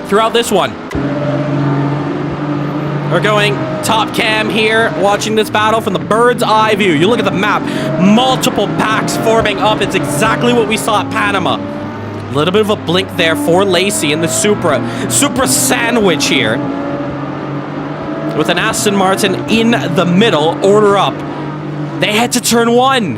Speaker 1: throughout this one. We're going top cam here, watching this battle from the bird's eye view. You look at the map, multiple packs forming up. It's exactly what we saw at Panama. A little bit of a blink there for Lacey in the Supra sandwich here. With an Aston Martin in the middle, order up. They head to turn 1.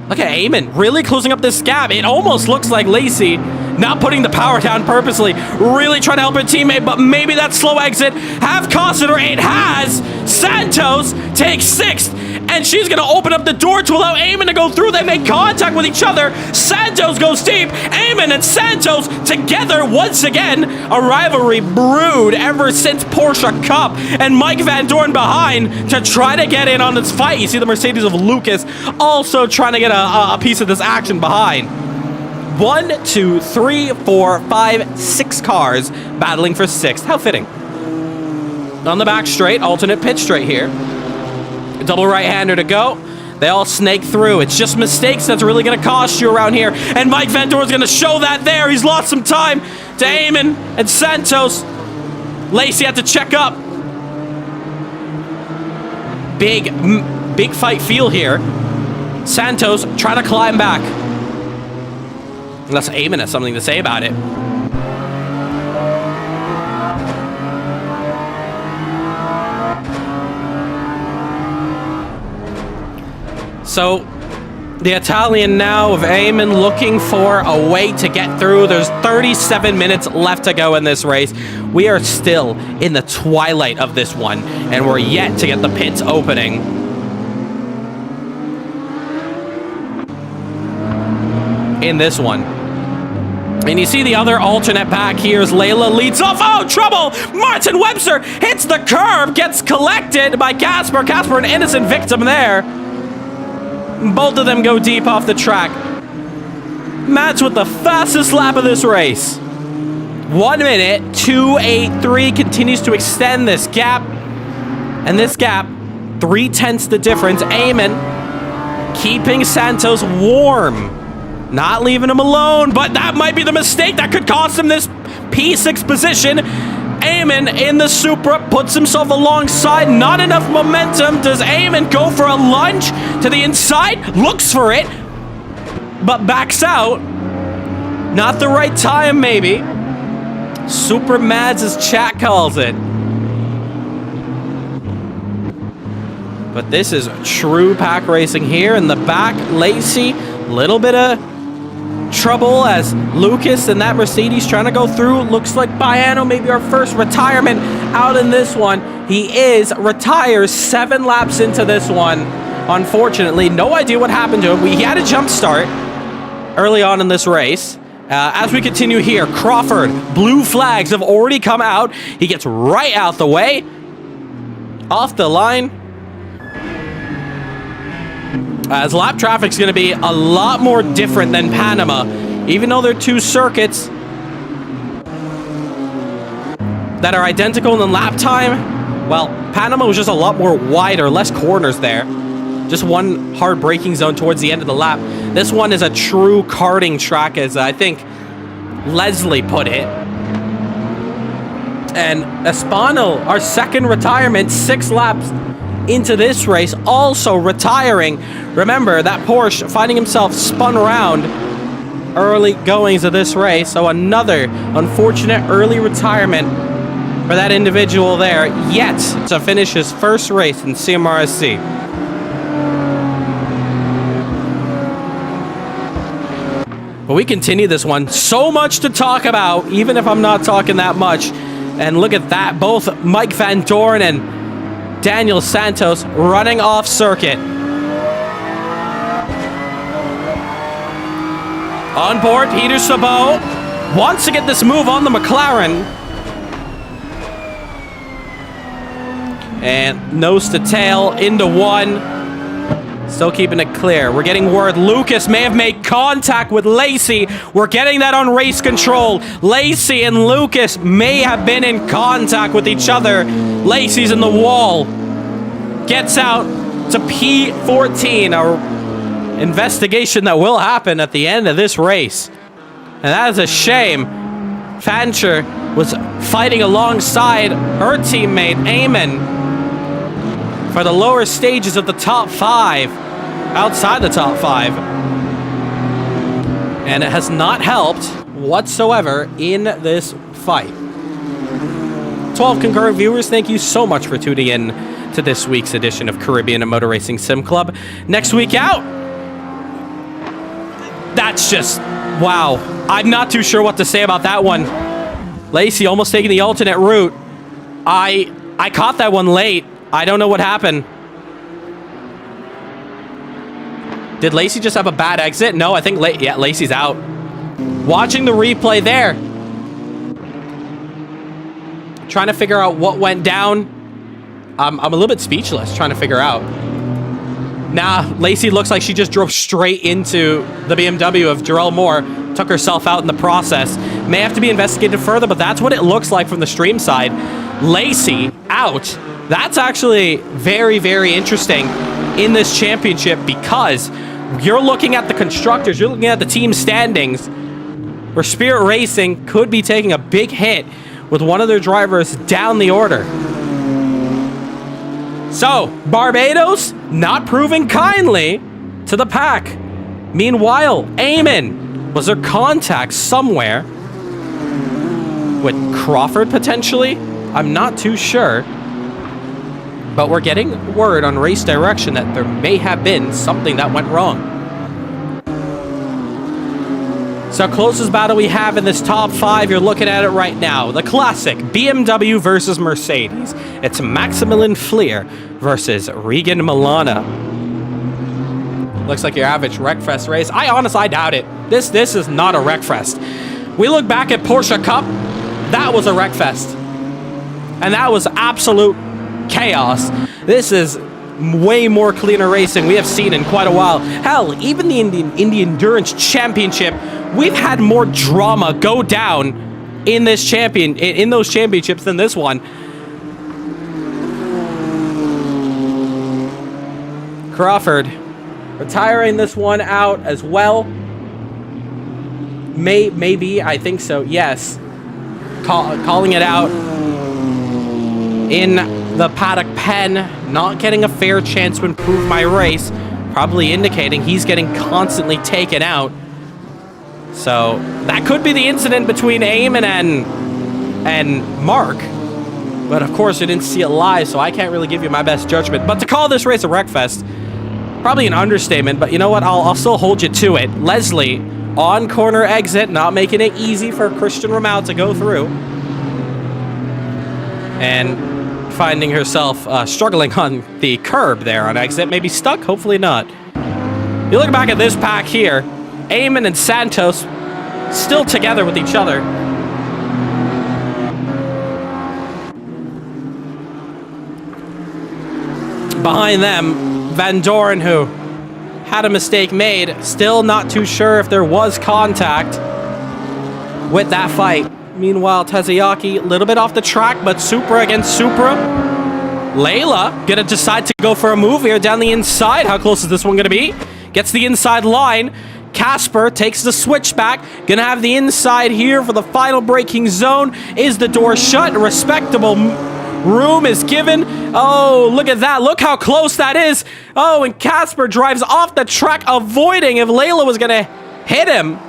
Speaker 1: Look at Eamon really closing up this gap. It almost looks like Lacey not putting the power down purposely, really trying to help her teammate, but maybe that slow exit have cost it, or it has. Santos takes 6th and she's going to open up the door to allow Eamon to go through. They make contact with each other. Santos goes deep. Eamon and Santos together once again. A rivalry brewed ever since Porsche Cup, and Mike Van Dorn behind to try to get in on this fight. You see the Mercedes of Lucas also trying to get a piece of this action behind. 1, 2, 3, 4, 5, 6 cars battling for 6th. How fitting. On the back straight, alternate pit straight here. Double right-hander to go. They all snake through. It's just mistakes that's really going to cost you around here. And Mike Van Dorn's going to show that there. He's lost some time to Eamon and Santos. Lacey had to check up. Big fight feel here. Santos trying to climb back. Unless Eamon has something to say about it. So, the Italian now of Eamon looking for a way to get through. There's 37 minutes left to go in this race. We are still in the twilight of this one, and we're yet to get the pits opening. In this one. And you see the other alternate back here as Layla leads off. Oh, trouble! Martin Webster hits the curb, gets collected by Casper. Casper, an innocent victim there. Both of them go deep off the track. Matt's with the fastest lap of this race. 1 minute, 2:83 continues to extend this gap. And this gap, 3/10 the difference. Eamon keeping Santos warm. Not leaving him alone, but that might be the mistake that could cost him this P6 position. Eamon in the Supra puts himself alongside. Not enough momentum. Does Eamon go for a lunge to the inside? Looks for it, but backs out. Not the right time, maybe. Super Mads, as chat calls it. But this is true pack racing here. In the back, Lacey, little bit of trouble as Lucas and that Mercedes trying to go through. Looks like Baiano, maybe our first retirement out in this one. He retires 7 laps into this one. Unfortunately, no idea what happened to him. He had a jump start early on in this race. As we continue here, Crawford, blue flags have already come out. He gets right out the way. Off the line. As lap traffic's going to be a lot more different than Panama, even though they're 2 circuits that are identical in lap time. Well, Panama was just a lot more wider, less corners there. Just one hard braking zone towards the end of the lap. This one is a true karting track, as I think Leslie put it. And Espano, our second retirement, 6 laps into this race, also retiring. Remember, that Porsche finding himself spun around early goings of this race. So another unfortunate early retirement for that individual there, yet to finish his first race in CMRSC. But we continue this one. So much to talk about, even if I'm not talking that much. And look at that, both Mike Van Dorn and Daniel Santos running off circuit. On board, Peter Sabot wants to get this move on the McLaren. And nose to tail into one. Still keeping it clear. We're getting word Lucas may have made contact with Lacey. We're getting that on race control. Lacey and Lucas may have been in contact with each other. Lacey's in the wall. Gets out to P14. An investigation that will happen at the end of this race. And that is a shame. Fancher was fighting alongside her teammate, Eamon, for the lower stages of the top 5, outside the top 5. And it has not helped whatsoever in this fight. 12 concurrent viewers, thank you so much for tuning in to this week's edition of Caribbean and Motor Racing Sim Club. Next week out, that's just, wow. I'm not too sure what to say about that one. Lacey almost taking the alternate route. I caught that one late. I don't know what happened. Did Lacey just have a bad exit? No, I think Lacey's out. Watching the replay there. Trying to figure out what went down. I'm a little bit speechless trying to figure out. Nah, Lacey looks like she just drove straight into the BMW of Jarrell Moore. Took herself out in the process. May have to be investigated further, but that's what it looks like from the stream side. Lacey out. That's actually very, very interesting in this championship because you're looking at the constructors, you're looking at the team standings where Spirit Racing could be taking a big hit with one of their drivers down the order. So, Barbados not proving kindly to the pack. Meanwhile, Eamon, was there contact somewhere with Crawford potentially? I'm not too sure. But we're getting word on race direction that there may have been something that went wrong. So closest battle we have in this top 5, you're looking at it right now. The classic BMW versus Mercedes. It's Maximilian Fleer versus Regan Milana. Looks like your average Wreckfest race. I doubt it. This is not a Wreckfest. We look back at Porsche Cup. That was a Wreckfest. And that was absolute chaos. This is way more cleaner racing we have seen in quite a while. Hell, even the Indy Endurance Championship, we've had more drama go down in this in those championships than this one. Crawford retiring this one out as well. Maybe, I think so, yes. Calling it out in the paddock pen, not getting a fair chance to improve my race, probably indicating he's getting constantly taken out. So that could be the incident between Eamon and Mark. But of course, I didn't see it live, so I can't really give you my best judgment. But to call this race a Wreckfest, probably an understatement, but you know what? I'll still hold you to it. Leslie, on corner exit, not making it easy for Christian Ramau to go through. And finding herself struggling on the curb there on exit. Maybe stuck, hopefully not. You look back at this pack here, Eamon and Santos still together with each other. Behind them, Van Doren, who had a mistake made, still not too sure if there was contact with that fight. Meanwhile, Tazayaki, a little bit off the track, but Supra against Supra. Layla gonna decide to go for a move here down the inside. How close is this one gonna be? Gets the inside line. Casper takes the switchback. Gonna have the inside here for the final braking zone. Is the door shut? Respectable room is given. Oh, look at that. Look how close that is. Oh, and Casper drives off the track, avoiding if Layla was gonna hit him.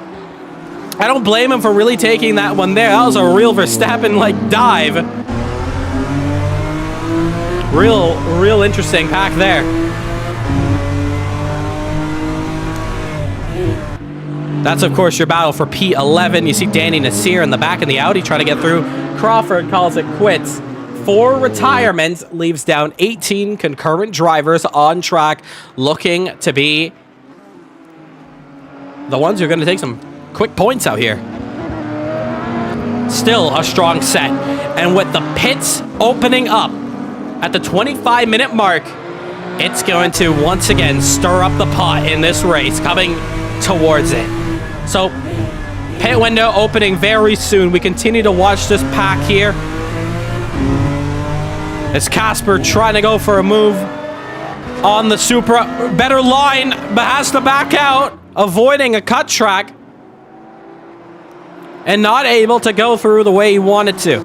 Speaker 1: I don't blame him for really taking that one there. That was a real Verstappen-like dive. Real interesting pack there. That's, of course, your battle for P11. You see Danny Nasseir in the back in the Audi trying to get through. Crawford calls it quits. 4 retirements, leaves down 18 concurrent drivers on track, looking to be the ones who are going to take some quick points out here. Still a strong set. And with the pits opening up at the 25-minute mark, it's going to once again stir up the pot in this race, coming towards it. So, pit window opening very soon. We continue to watch this pack here. As Casper trying to go for a move on the Supra. Better line, but has to back out, avoiding a cut track. And not able to go through the way he wanted to.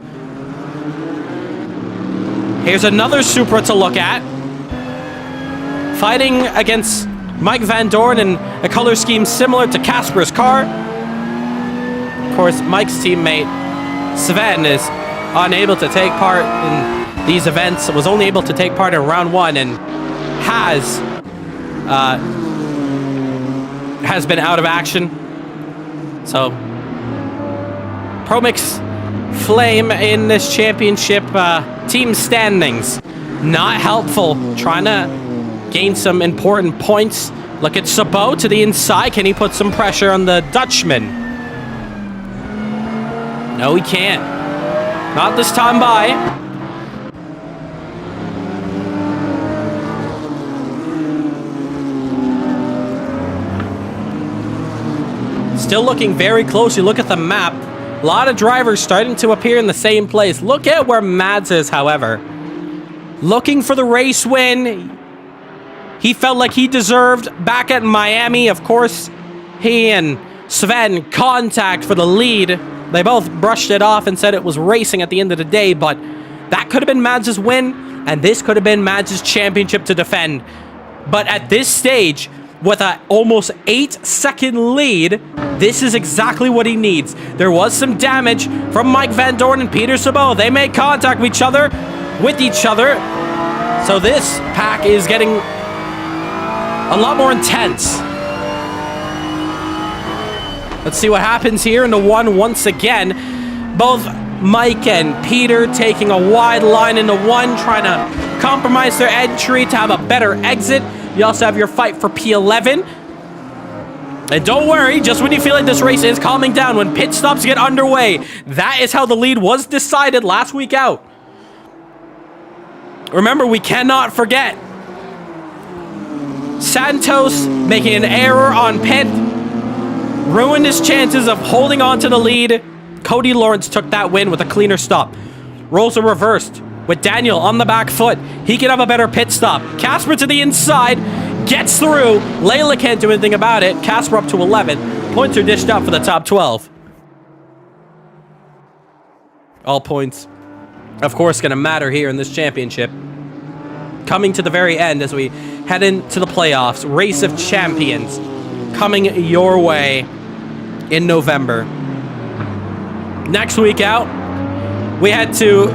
Speaker 1: Here's another Supra to look at. Fighting against Mike Van Doren in a color scheme similar to Casper's car. Of course, Mike's teammate Sven is unable to take part in these events. Was only able to take part in round 1 and has been out of action. So Promix Flame in this championship team standings. Not helpful. Trying to gain some important points. Look at Sabot to the inside. Can he put some pressure on the Dutchman? No, he can't. Not this time by. Still looking very close. You look at the map. A lot of drivers starting to appear in the same place. Look at where Mads is, however. Looking for the race win. He felt like he deserved back at Miami. Of course, he and Sven contact for the lead. They both brushed it off and said it was racing at the end of the day, but that could have been Mads' win, and this could have been Mads' championship to defend. But at this stage, with an almost 8-second lead, this is exactly what he needs. There was some damage from Mike Van Dorn and Peter Sabot. They made contact with each other. So this pack is getting a lot more intense. Let's see what happens here in the one once again. Both Mike and Peter taking a wide line in the one, trying to compromise their entry to have a better exit. You also have your fight for P11. And don't worry, just when you feel like this race is calming down, when pit stops get underway, that is how the lead was decided last week out. Remember, we cannot forget Santos making an error on pit ruined his chances of holding on to the lead. Cody Lawrence took that win with a cleaner stop. Roles are reversed with Daniel on the back foot. He can have a better pit stop. Casper to the inside, gets through. Layla can't do anything about it. Casper up to 11. Points are dished out for the top 12. All points, of course, going to matter here in this championship. Coming to the very end as we head into the playoffs. Race of Champions coming your way in November. Next week out, we head to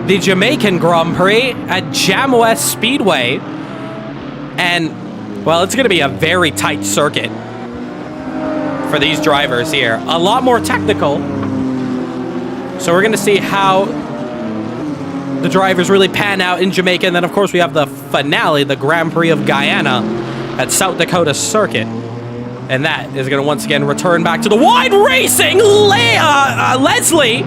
Speaker 1: the Jamaican Grand Prix at Jam West Speedway. And, well, it's going to be a very tight circuit for these drivers here. A lot more technical. So we're going to see how the drivers really pan out in Jamaica. And then, of course, we have the finale, the Grand Prix of Guyana at South Dakota Circuit. And that is going to once again return back to the wide racing. Leslie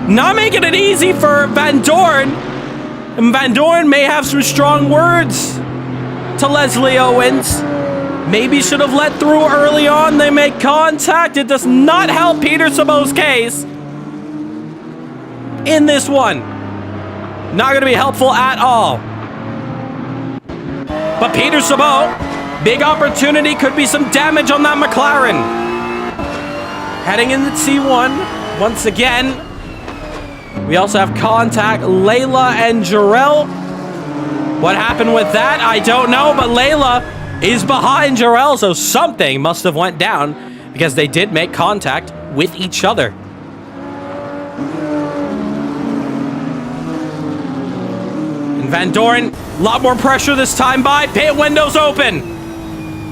Speaker 1: not making it easy for Van Dorn. And Van Dorn may have some strong words to Leslie Owens. Maybe should have let through early on. They make contact. It does not help Peter Sabot's case in this one. Not going to be helpful at all. But Peter Sabot, big opportunity, could be some damage on that McLaren. Heading into T1 once again. We also have contact, Layla and Jarrell. What happened with that? I don't know, but Layla is behind Jarrell, so something must have went down because they did make contact with each other. And Van Dorn, a lot more pressure this time by. Pit windows open.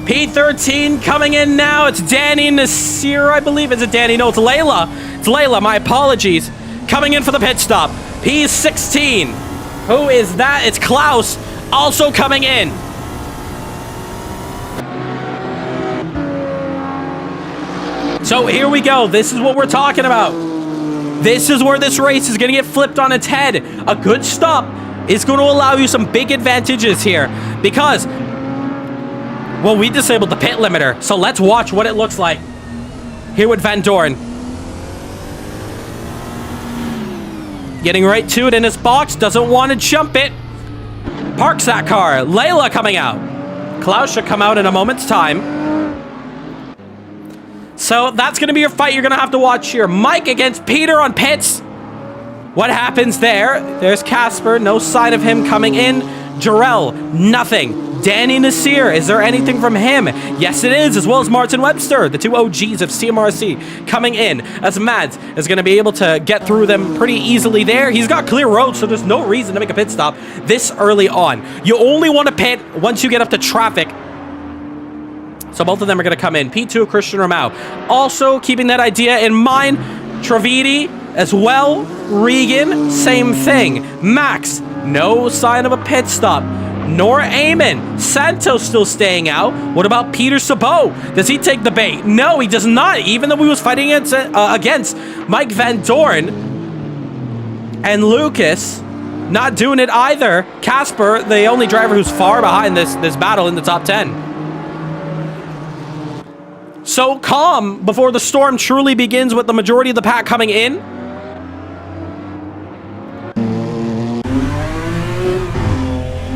Speaker 1: P13 coming in now. It's Danny Nasseir, I believe. Is it Danny? No, it's Layla. It's Layla, my apologies. Coming in for the pit stop. P16. Who is that? It's Klaus. Also coming in. So here we go. This is what we're talking about. This is where this race is going to get flipped on its head. A good stop is going to allow you some big advantages here because, well, we disabled the pit limiter. So let's watch what it looks like here with Van Dorn. Getting right to it in his box. Doesn't want to jump it. Parks that car. Layla coming out. Klaus should come out in a moment's time. So that's going to be your fight you're going to have to watch here. Mike against Peter on pits. What happens there? There's Casper. No sign of him coming in. Jarrell. Nothing. Danny Nasseir. Is there anything from him? Yes, it is, as well as Martin Webster, the two OGs of CMRC, coming in as Mads is going to be able to get through them pretty easily there. He's got clear roads, so there's no reason to make a pit stop this early on. You only want to pit once you get up to traffic. So both of them are going to come in. P2, Christian Ramau. Also, keeping that idea in mind, Trividi as well. Regan, same thing. Max, no sign of a pit stop. nor Eamon. Santos still staying out. What about Peter Sabot? Does he take the bait? No, he does not, even though he was fighting against Mike Van Dorn. And Lucas, not doing it either. Casper, the only driver who's far behind this battle in the top 10. So calm before the storm truly begins, with the majority of the pack coming in.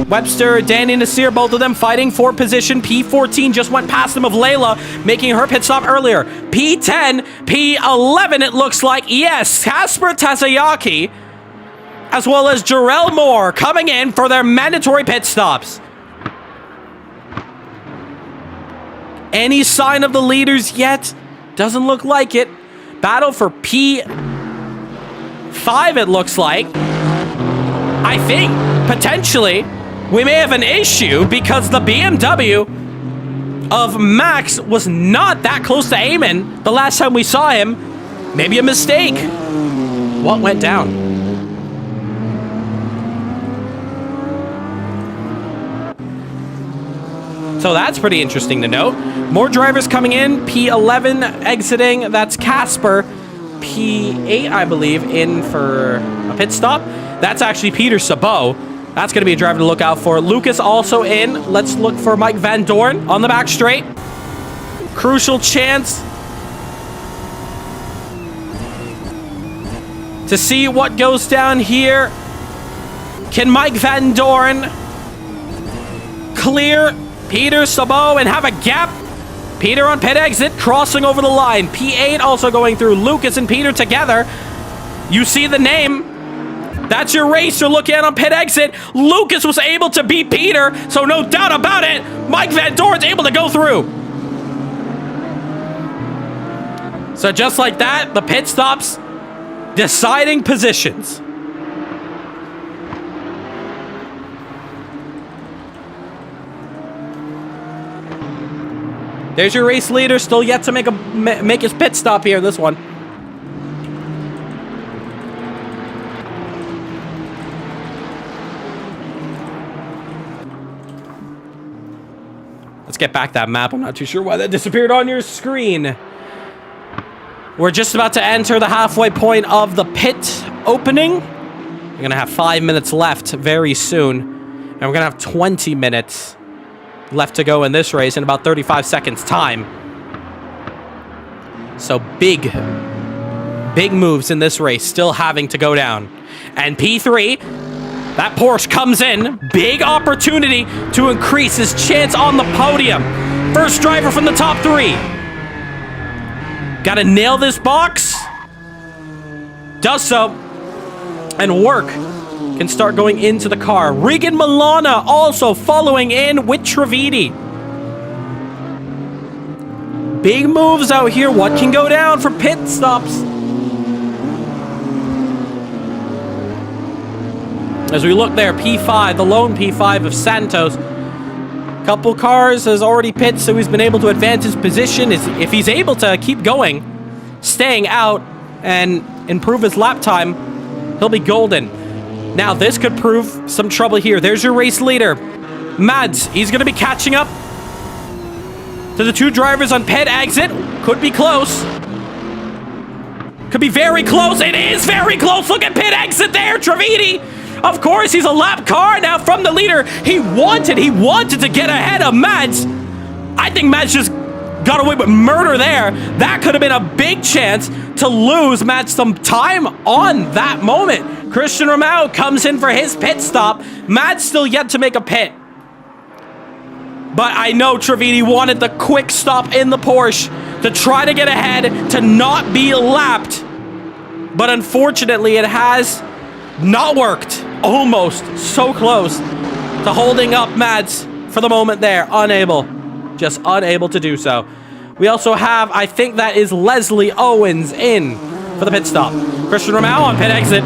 Speaker 1: Webster, Danny, Nasseir, both of them fighting for position. P14 just went past them of Layla, making her pit stop earlier. P10, P11 it looks like. Yes, Casper Tazayaki, as well as Jarrell Moore coming in for their mandatory pit stops. Any sign of the leaders yet? Doesn't look like it. Battle for P5 it looks like. I think, potentially, we may have an issue because the BMW of Max was not that close to Eamon the last time we saw him. Maybe a mistake. What went down? So that's pretty interesting to note. More drivers coming in. P11 exiting. That's Casper. P8, I believe, in for a pit stop. That's actually Peter Sabot. That's going to be a driver to look out for. Lucas also in. Let's look for Mike Van Dorn on the back straight. Crucial chance to see what goes down here. Can Mike Van Dorn clear Peter Sabot and have a gap? Peter on pit exit, crossing over the line. P8 also going through. Lucas and Peter together. You see the name. That's your racer looking at on pit exit. Lucas was able to beat Peter, so no doubt about it, Mike Van Dorn's able to go through. So just like that, the pit stops deciding positions. There's your race leader, still yet to make his pit stop here in this one. Let's get back that map. I'm not too sure why that disappeared on your screen. We're just about to enter the halfway point of the pit opening. We're going to have 5 minutes left very soon. And we're going to have 20 minutes left to go in this race in about 35 seconds time. So big moves in this race still having to go down. And P3, that Porsche comes in. Big opportunity to increase his chance on the podium. First driver from the top 3. Gotta nail this box. Does so. And work can start going into the car. Regan Milana also following in with Trividi. Big moves out here. What can go down for pit stops? As we look there, P5, the lone P5 of Santos. Couple cars has already pit, so he's been able to advance his position. If he's able to keep going, staying out, and improve his lap time, he'll be golden. Now, this could prove some trouble here. There's your race leader, Mads. He's going to be catching up to the 2 drivers on pit exit. Could be close. Could be very close. It is very close. Look at pit exit there, Trividi. Of course, he's a lap car now from the leader. He wanted to get ahead of Mads. I think Mads just got away with murder there. That could have been a big chance to lose Mads some time on that moment. Christian Romao comes in for his pit stop. Mads still yet to make a pit. But I know Trividi wanted the quick stop in the Porsche to try to get ahead, to not be lapped. But unfortunately, it has not worked. Almost so close to holding up Mads for the moment there. Just unable to do so. We also have, I think that is Leslie Owens in for the pit stop. Christian Romao on pit exit.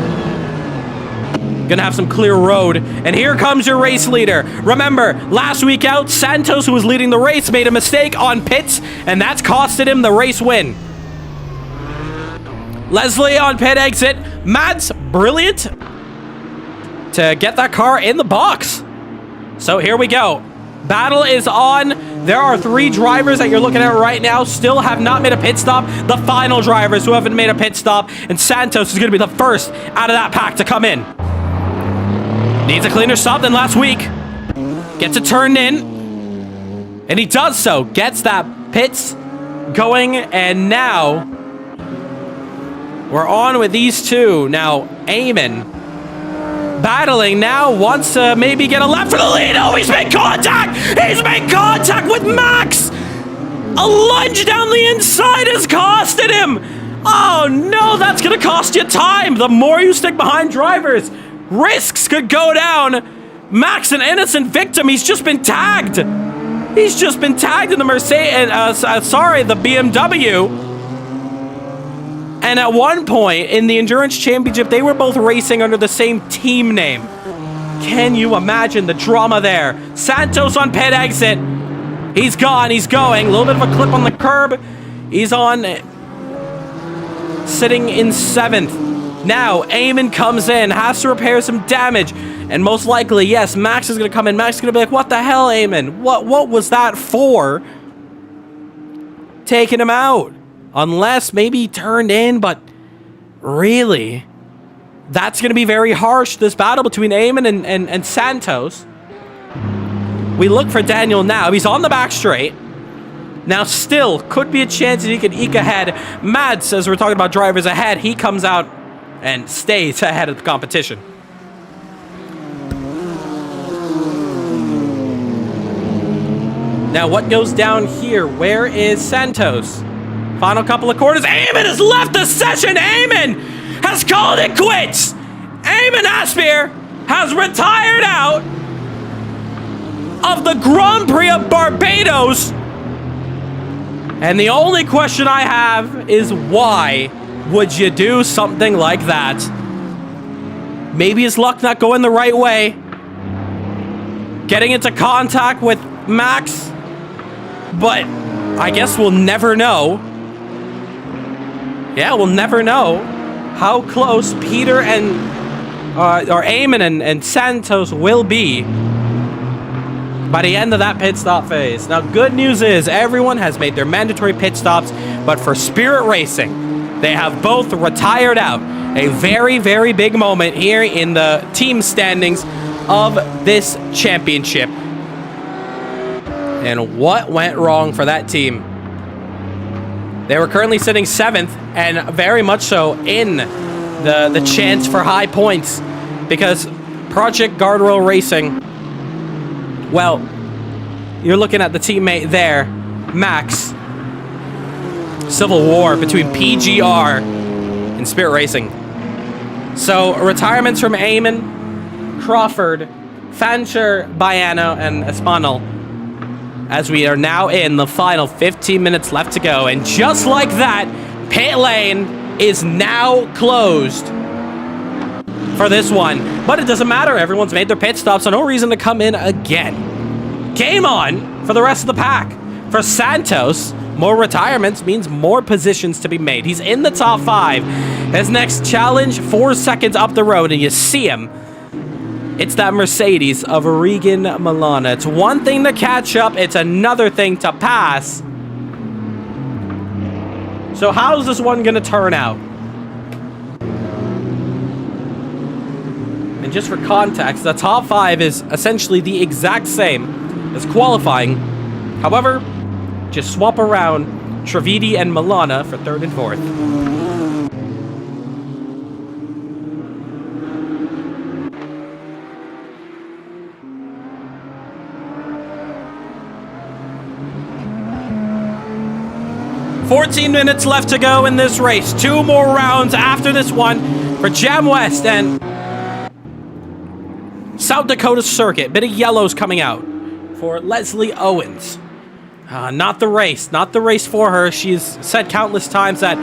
Speaker 1: Gonna have some clear road. And here comes your race leader. Remember, last week out, Santos, who was leading the race, made a mistake on pits, and that's costed him the race win. Leslie on pit exit. Mads, brilliant to get that car in the box. So here we go. Battle is on. There are 3 drivers that you're looking at right now still have not made a pit stop. The final drivers who haven't made a pit stop. And Santos is going to be the first out of that pack to come in. Needs a cleaner stop than last week. Gets it turned in. And he does so. Gets that pits going. And now we're on with these 2. Now, Eamon battling now, wants to maybe get a lap for the lead. Oh, he's made contact! He's made contact with Max! A lunge down the inside has costed him! Oh no, that's gonna cost you time! The more you stick behind drivers, risks could go down. Max, an innocent victim, he's just been tagged! He's just been tagged in the the BMW. And at one point in the Endurance Championship, they were both racing under the same team name. Can you imagine the drama there? Santos on pit exit. He's gone. He's going. A little bit of a clip on the curb. He's on, sitting in 7th. Now, Eamon comes in, has to repair some damage. And most likely, yes, Max is going to come in. Max is going to be like, what the hell, Eamon? What was that for? Taking him out. Unless maybe he turned in, but really, that's going to be very harsh, this battle between Eamon and Santos. We look for Daniel now. He's on the back straight. Now still, could be a chance that he could eke ahead. Mads, as we're talking about drivers ahead, he comes out and stays ahead of the competition. Now what goes down here? Where is Santos? Final couple of quarters. Eamon has left the session. Eamon has called it quits. Eamon Nasseir has retired out of the Grand Prix of Barbados. And the only question I have is why would you do something like that? Maybe his luck not going the right way. Getting into contact with Max. But I guess we'll never know. Yeah, we'll never know how close Peter and or Eamon and Santos will be by the end of that pit stop phase. Now, good news is everyone has made their mandatory pit stops, but for Spirit Racing, they have both retired out. A very, very big moment here in the team standings of this championship. And what went wrong for that team? They were currently sitting 7th and very much so in the chance for high points because Project Guardrail Racing, well, you're looking at the teammate there, Max. Civil war between PGR and Spirit Racing. So retirements from Eamon, Crawford, Fancher, Guyana, and Espanol. As we are now in the final 15 minutes left to go. And just like that, pit lane is now closed for this one. But it doesn't matter. Everyone's made their pit stops, so no reason to come in again. Game on for the rest of the pack. For Santos, more retirements means more positions to be made. He's in the top 5. His next challenge, 4 seconds up the road, and you see him. It's that Mercedes of Regan Milana. It's one thing to catch up. It's another thing to pass. So how's this one going to turn out? And just for context, the top 5 is essentially the exact same as qualifying. However, just swap around Trividi and Milana for 3rd and 4th. $14 minutes left to go in this race. 2 more rounds after this one for Jam West and South Dakota Circuit. Bit of yellows coming out for Leslie Owens. Not the race. Not the race for her. She's said countless times that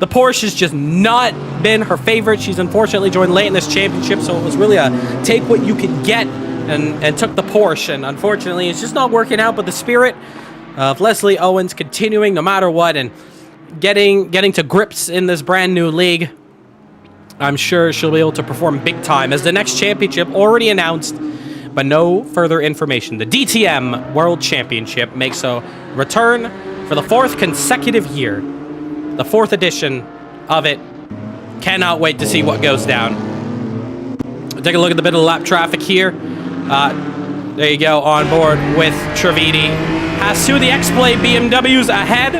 Speaker 1: the Porsche has just not been her favorite. She's unfortunately joined late in this championship, so it was really a take what you could get and took the Porsche. And unfortunately, it's just not working out, but the spirit of Leslie Owens continuing no matter what and getting to grips in this brand new league. I'm sure she'll be able to perform big time as the next championship already announced but no further information. The DTM World Championship makes a return for the 4th consecutive year. The 4th edition of it. Cannot wait to see what goes down. Take a look at the bit of lap traffic here. There you go, on board with Trivedi. Has two of the X-Play BMWs ahead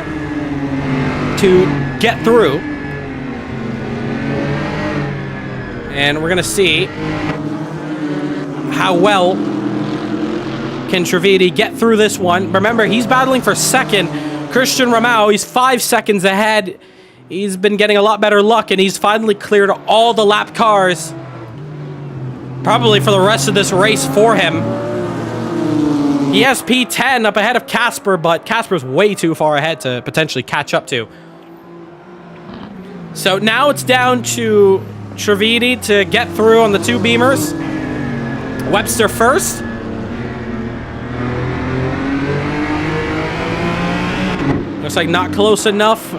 Speaker 1: to get through. And we're going to see how well can Trivedi get through this one. Remember, he's battling for second. Christian Ramau, he's 5 seconds ahead. He's been getting a lot better luck, and he's finally cleared all the lap cars. Probably for the rest of this race for him. He has P10 up ahead of Casper, but Casper's way too far ahead to potentially catch up to. So now it's down to Trivedi to get through on the 2 Beamers. Webster first. Looks like not close enough.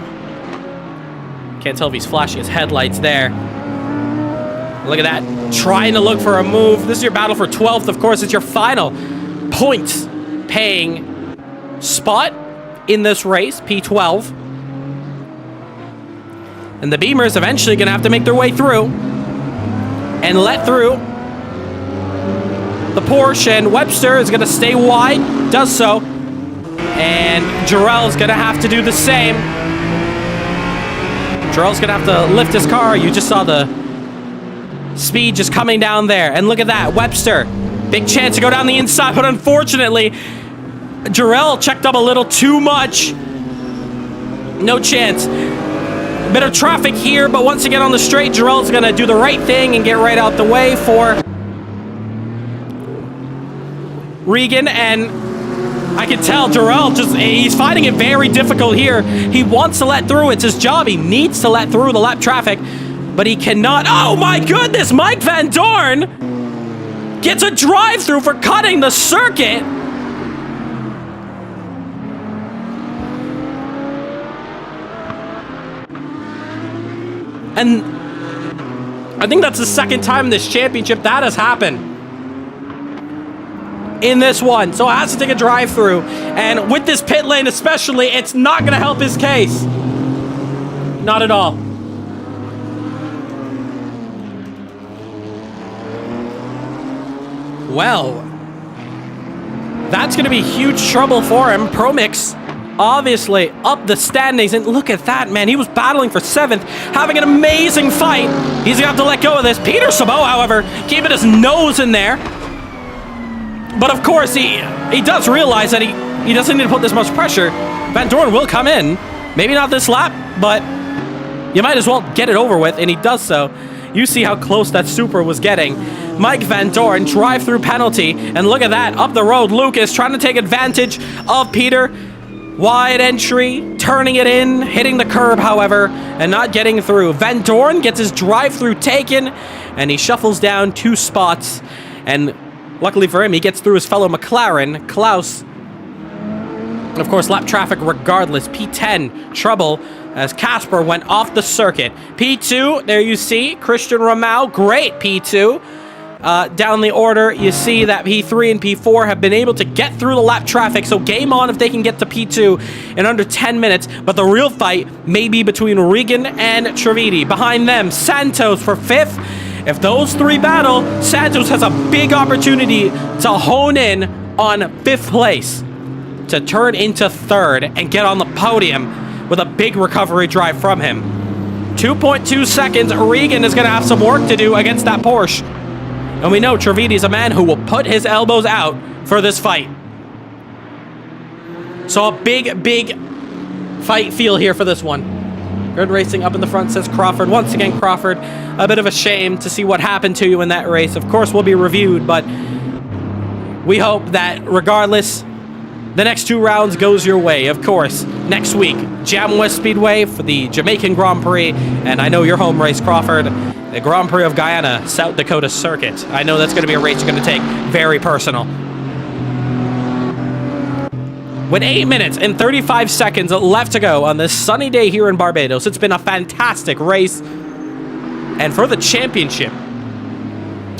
Speaker 1: Can't tell if he's flashing his headlights there. Look at that. Trying to look for a move. This is your battle for 12th. Of course, it's your final points paying spot in this race, P12. And the Beamers eventually going to have to make their way through and let through the Porsche, and Webster is going to stay wide, does so. And Jarrell's going to have to do the same. Jarrell's going to have to lift his car. You just saw the speed just coming down there. And look at that, Webster. Big chance to go down the inside, but unfortunately, Jarrell checked up a little too much. No chance. A bit of traffic here, but once again on the straight, Jarrell's going to do the right thing and get right out the way for Regan. And I can tell Jarrell he's finding it very difficult here. He wants to let through. It's his job. He needs to let through the lap traffic, but he cannot. Oh my goodness, Mike Van Dorn gets a drive-through for cutting the circuit. And I think that's the second time in this championship that has happened. In this one. So it has to take a drive-through. And with this pit lane especially, it's not going to help his case. Not at all. Well, that's going to be huge trouble for him. Promix, obviously, up the standings. And look at that, man. He was battling for 7th, having an amazing fight. He's going to have to let go of this. Peter Sabot, however, keeping his nose in there. But of course, he does realize that he doesn't need to put this much pressure. Van Dorn will come in. Maybe not this lap, but you might as well get it over with, and he does so. You see how close that Super was getting. Mike Van Dorn, drive-through penalty, and look at that, up the road, Lucas trying to take advantage of Peter. Wide entry, turning it in, hitting the curb, however, and not getting through. Van Dorn gets his drive-through taken, and he shuffles down 2 spots, and luckily for him, he gets through his fellow McLaren, Klaus. Of course, lap traffic regardless. P10, trouble, as Casper went off the circuit. P2, there you see, Christian Ramau, great P2. Down the order, you see that P3 and P4 have been able to get through the lap traffic, so game on if they can get to P2 in under 10 minutes. But the real fight may be between Regan and Trivedi. Behind them, Santos for 5th. If those 3 battle, Santos has a big opportunity to hone in on 5th place, to turn into 3rd and get on the podium with a big recovery drive from him. 2.2 seconds, Regan is going to have some work to do against that Porsche. And we know Trivedi is a man who will put his elbows out for this fight. So a big fight feel here for this one. Good racing up in the front, says Crawford. Once again, Crawford, a bit of a shame to see what happened to you in that race. Of course, will be reviewed, but we hope that regardless, the next 2 rounds goes your way. Of course, next week, Jam West Speedway for the Jamaican Grand Prix, and I know your home race, Crawford, the Grand Prix of Guyana, South Dakota Circuit. I know that's going to be a race you're going to take very personal. With 8 minutes and 35 seconds left to go on this sunny day here in Barbados, it's been a fantastic race. And for the championship,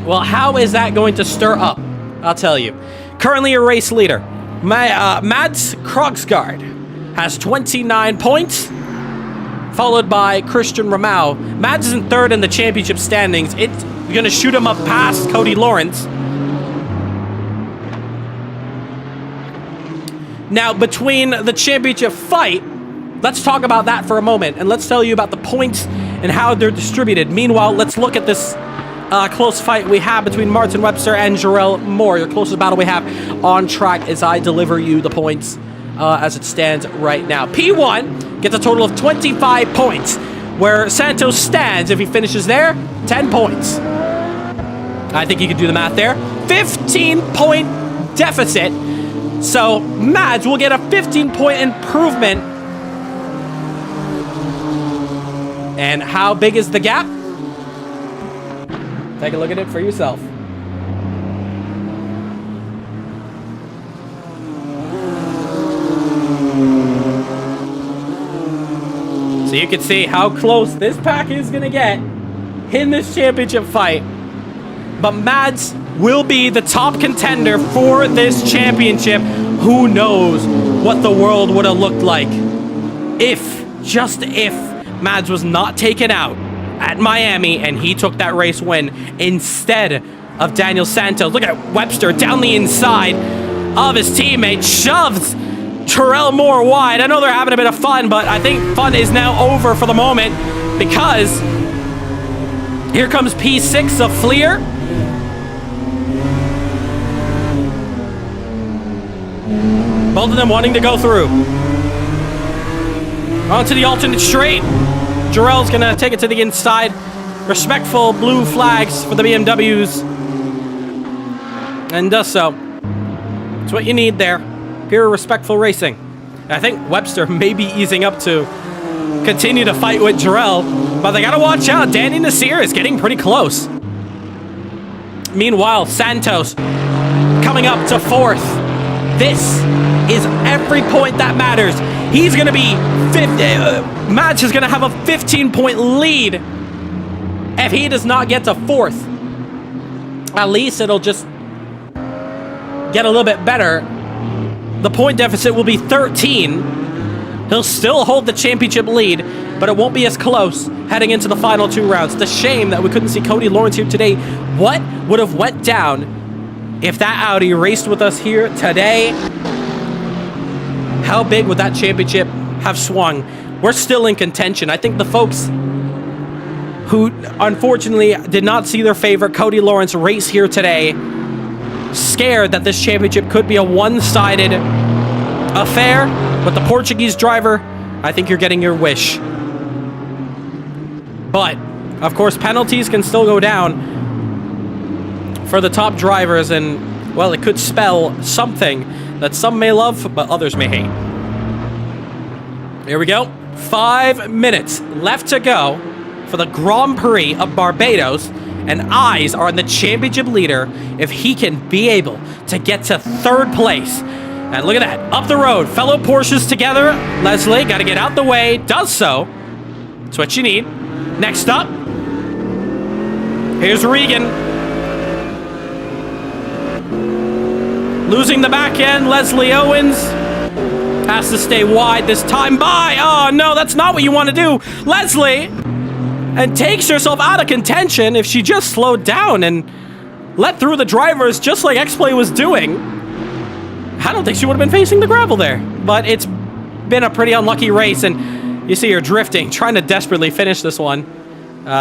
Speaker 1: well, how is that going to stir up I'll tell you. Currently a race leader. Mads Krogsgaard has 29 points, followed by Christian Ramau. Mads is in third in the championship standings. It's going to shoot him up past Cody Lawrence. Now, between the championship fight, let's talk about that for a moment, and let's tell you about the points and how they're distributed. Meanwhile, let's look at this close fight we have between Martin Webster and Jarrell Moore, the closest battle we have on track as I deliver you the points as it stands right now. P1 gets a total of 25 points, where Santos stands, if he finishes there, 10 points. I think you can do the math there. 15-point deficit. So Mads will get a 15-point improvement. And how big is the gap? Take a look at it for yourself. So you can see how close this pack is going to get in this championship fight. But Mads will be the top contender for this championship. Who knows what the world would have looked like if, just if, Mads was not taken out at Miami and he took that race win instead of Daniel Santos. Look at Webster down the inside of his teammate, shoves Jarrell Moore wide. I know they're having a bit of fun, but I think fun is now over for the moment because here comes P6 of Fleer. Both of them wanting to go through. Onto the alternate straight. Jarrell's going to take it to the inside. Respectful blue flags for the BMWs. And does so. That's what you need there. Pure respectful racing. I think Webster may be easing up to continue to fight with Jarrell, but they got to watch out. Danny Nasseir is getting pretty close. Meanwhile, Santos coming up to fourth. This is every point that matters. He's going to be Mads is going to have a 15-point lead if he does not get to fourth. At least it'll just get a little bit better. The point deficit will be 13. He'll still hold the championship lead, but it won't be as close heading into the final two rounds. It's a shame that we couldn't see Cody Lawrence here today. What would have went down if that Audi raced with us here today? How big would that championship have swung? We're still in contention. I think the folks who unfortunately did not see their favorite Cody Lawrence race here today, scared that this championship could be a one-sided affair with the Portuguese driver. I think you're getting your wish. But, of course, penalties can still go down for the top drivers, and, well, it could spell something that some may love, but others may hate. Here we go. 5 minutes left to go for the Grand Prix of Barbados, and eyes are on the championship leader if he can be able to get to third place. And look at that, up the road, fellow Porsches together. Leslie got to get out the way, does so. That's what you need. Next up, here's Regan. Losing the back end, Leslie Owens has to stay wide this time by. Oh no, that's not what you want to do, Leslie. And takes herself out of contention if she just slowed down and let through the drivers just like X-Play was doing. I don't think she would have been facing the gravel there, but it's been a pretty unlucky race, and you see her drifting, trying to desperately finish this one.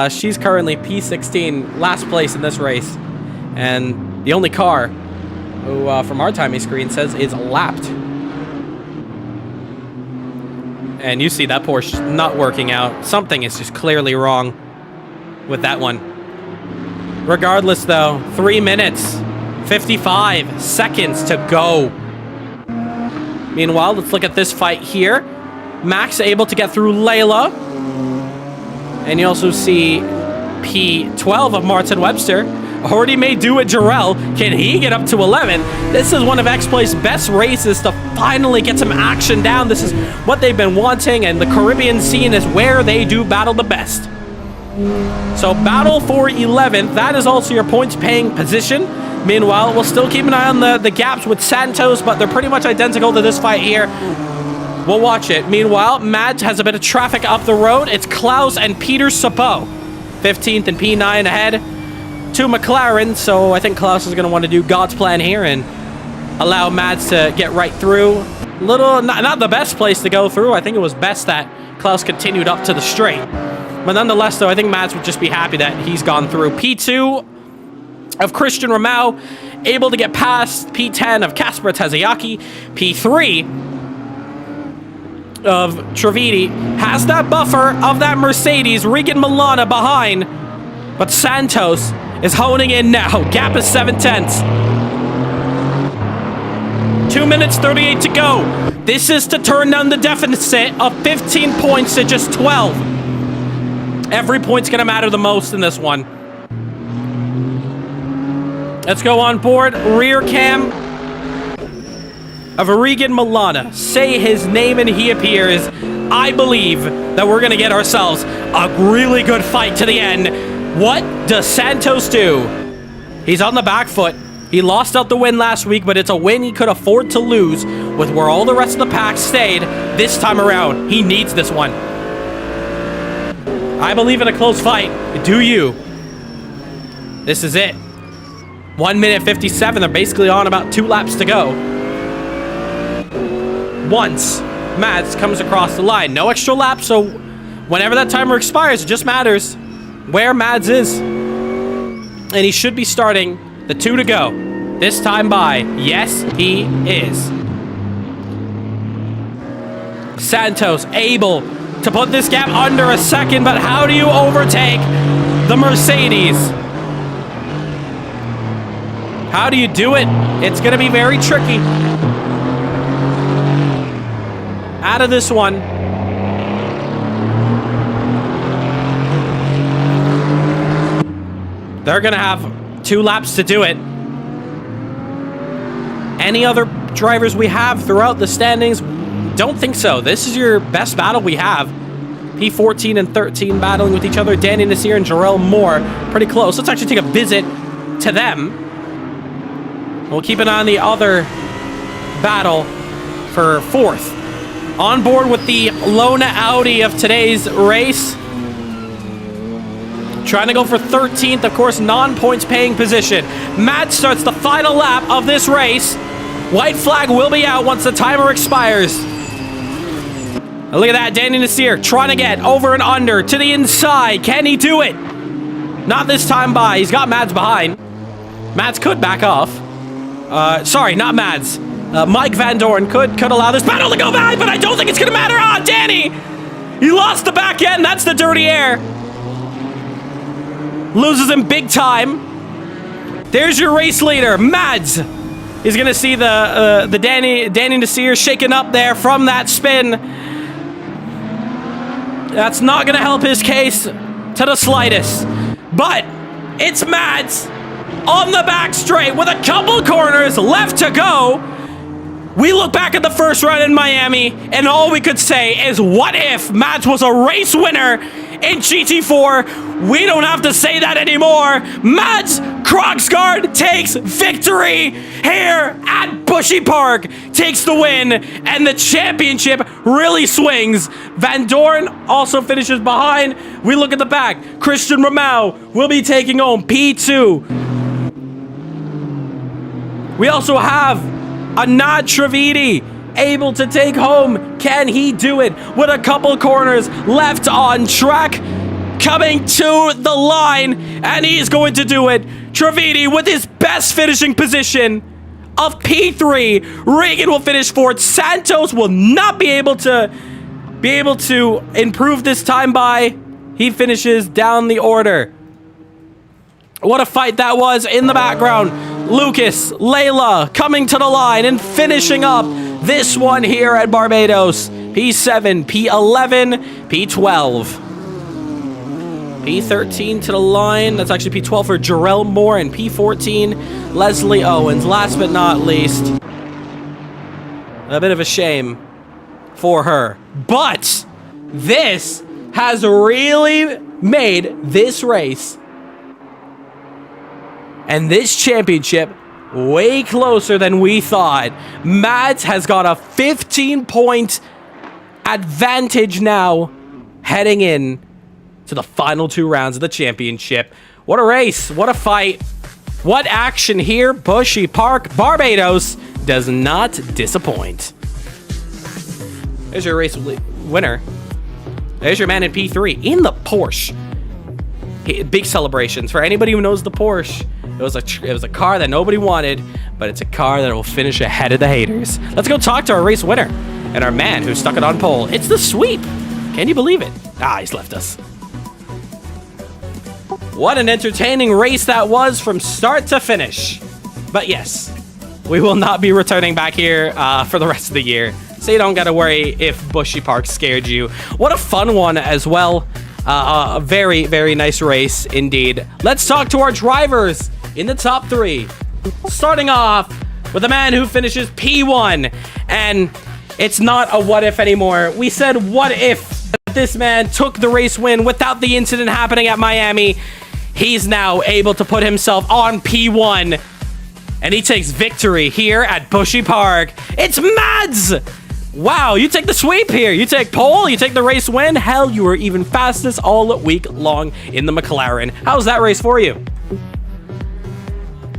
Speaker 1: She's currently P16, last place in this race, and the only car who, from our timing screen, says is lapped. And you see that Porsche not working out. Something is just clearly wrong with that one. Regardless, though, 3 minutes, 55 seconds to go. Meanwhile, let's look at this fight here. Max able to get through Layla. And you also see P12 of Martin Webster. Already made do with Jarrell. Can he get up to 11? This is one of X-Play's best races to finally get some action down. This is what they've been wanting, and the Caribbean scene is where they do battle the best. So battle for 11th. That is also your points paying position. Meanwhile, we'll still keep an eye on the gaps with Santos, but they're pretty much identical to this fight here. We'll watch it. Meanwhile, Mads has a bit of traffic up the road. It's Klaus and Peter Sabot. 15th and P9 ahead to McLaren, so I think Klaus is going to want to do God's plan here and allow Mads to get right through. Not the best place to go through. I think it was best that Klaus continued up to the straight. But nonetheless, though, I think Mads would just be happy that he's gone through. P2 of Christian Ramau, able to get past P10 of Kasper Tazayaki. P3 of Trividi has that buffer of that Mercedes, Regan Milana behind. But Santos is honing in now. Gap is 7/10. 2 minutes 38 to go. This is to turn down the deficit of 15 points to just 12. Every point's going to matter the most in this one. Let's go on board. Rear cam of Regan Milana. Say his name and he appears. I believe that we're going to get ourselves a really good fight to the end. What does Santos do? He's on the back foot. He lost out the win last week, but it's a win he could afford to lose with where all the rest of the pack stayed this time around. He needs this one. I believe in a close fight. Do you? This is it. 1 minute 57. They're basically on about 2 laps to go. Once Mads comes across the line. No extra laps, so whenever that timer expires, it just matters where Mads is. And he should be starting the 2 to go. This time by. Yes, he is. Santos able to put this gap under a second, but how do you overtake the Mercedes? How do you do it? It's going to be very tricky. Out of this one. They're going to have 2 laps to do it. Any other drivers we have throughout the standings? Don't think so. This is your best battle we have. P14 and 13 battling with each other. Danny Nasseir and Jarrell Moore. Pretty close. Let's actually take a visit to them. We'll keep an eye on the other battle for 4th. On board with the Lona Audi of today's race. Trying to go for 13th, of course, non-points paying position. Matt starts the final lap of this race. White flag will be out once the timer expires. Look at that, Danny Nasseir trying to get over and under to the inside. Can he do it? Not this time by. He's got Mads behind. Mads could back off. Sorry, not Mads. Mike Van Dorn could allow this battle to go by, but I don't think it's going to matter. Ah, Danny! He lost the back end. That's the dirty air. Loses him big time. There's your race leader, Mads. He's going to see the Danny Nasseir shaken up there from that spin. That's not going to help his case to the slightest. But it's Mads on the back straight with a couple corners left to go. We look back at the first run in Miami, and all we could say is, what if Mads was a race winner in GT4? We don't have to say that anymore. Mads Krogsgaard takes victory here at Bushy Park, takes the win, and the championship really swings. Van Dorn also finishes behind. We look at the back. Christian Ramau will be taking home P2. We also have Anad Trividi able to take home. Can he do it with a couple corners left on track? Coming to the line, and he's going to do it. Trividi with his best finishing position of P3. Regan will finish 4th. Santos will not be able to improve this time by. He finishes down the order. What a fight that was in the background. Lucas, Layla coming to the line and finishing up this one here at Barbados. P7, P11, P12. P13 to the line. That's actually P12 for Jarrell Moore, and P14, Leslie Owens. Last but not least, a bit of a shame for her. But this has really made this race And this championship, way closer than we thought. Mads has got a 15-point advantage now heading in to the final 2 rounds of the championship. What a race. What a fight. What action here. Bushy Park, Barbados does not disappoint. There's your race winner. There's your man in P3 in the Porsche. Big celebrations for anybody who knows the Porsche. It was a car that nobody wanted, but it's a car that will finish ahead of the haters. Let's go talk to our race winner and our man who stuck it on pole. It's the sweep. Can you believe it? He's left us. What an entertaining race that was from start to finish. But yes, we will not be returning back here for the rest of the year, so you don't gotta worry if Bushy Park scared you. What a fun one as well. A very, very nice race indeed. Let's talk to our drivers in the top 3. Starting off with the man who finishes P1. And it's not a what if anymore. We said what if this man took the race win without the incident happening at Miami. He's now able to put himself on P1. And he takes victory here at Bushy Park. It's Mads! Wow, you take the sweep here. You take pole, you take the race win. Hell, you were even fastest all week long in the McLaren. How's that race for you?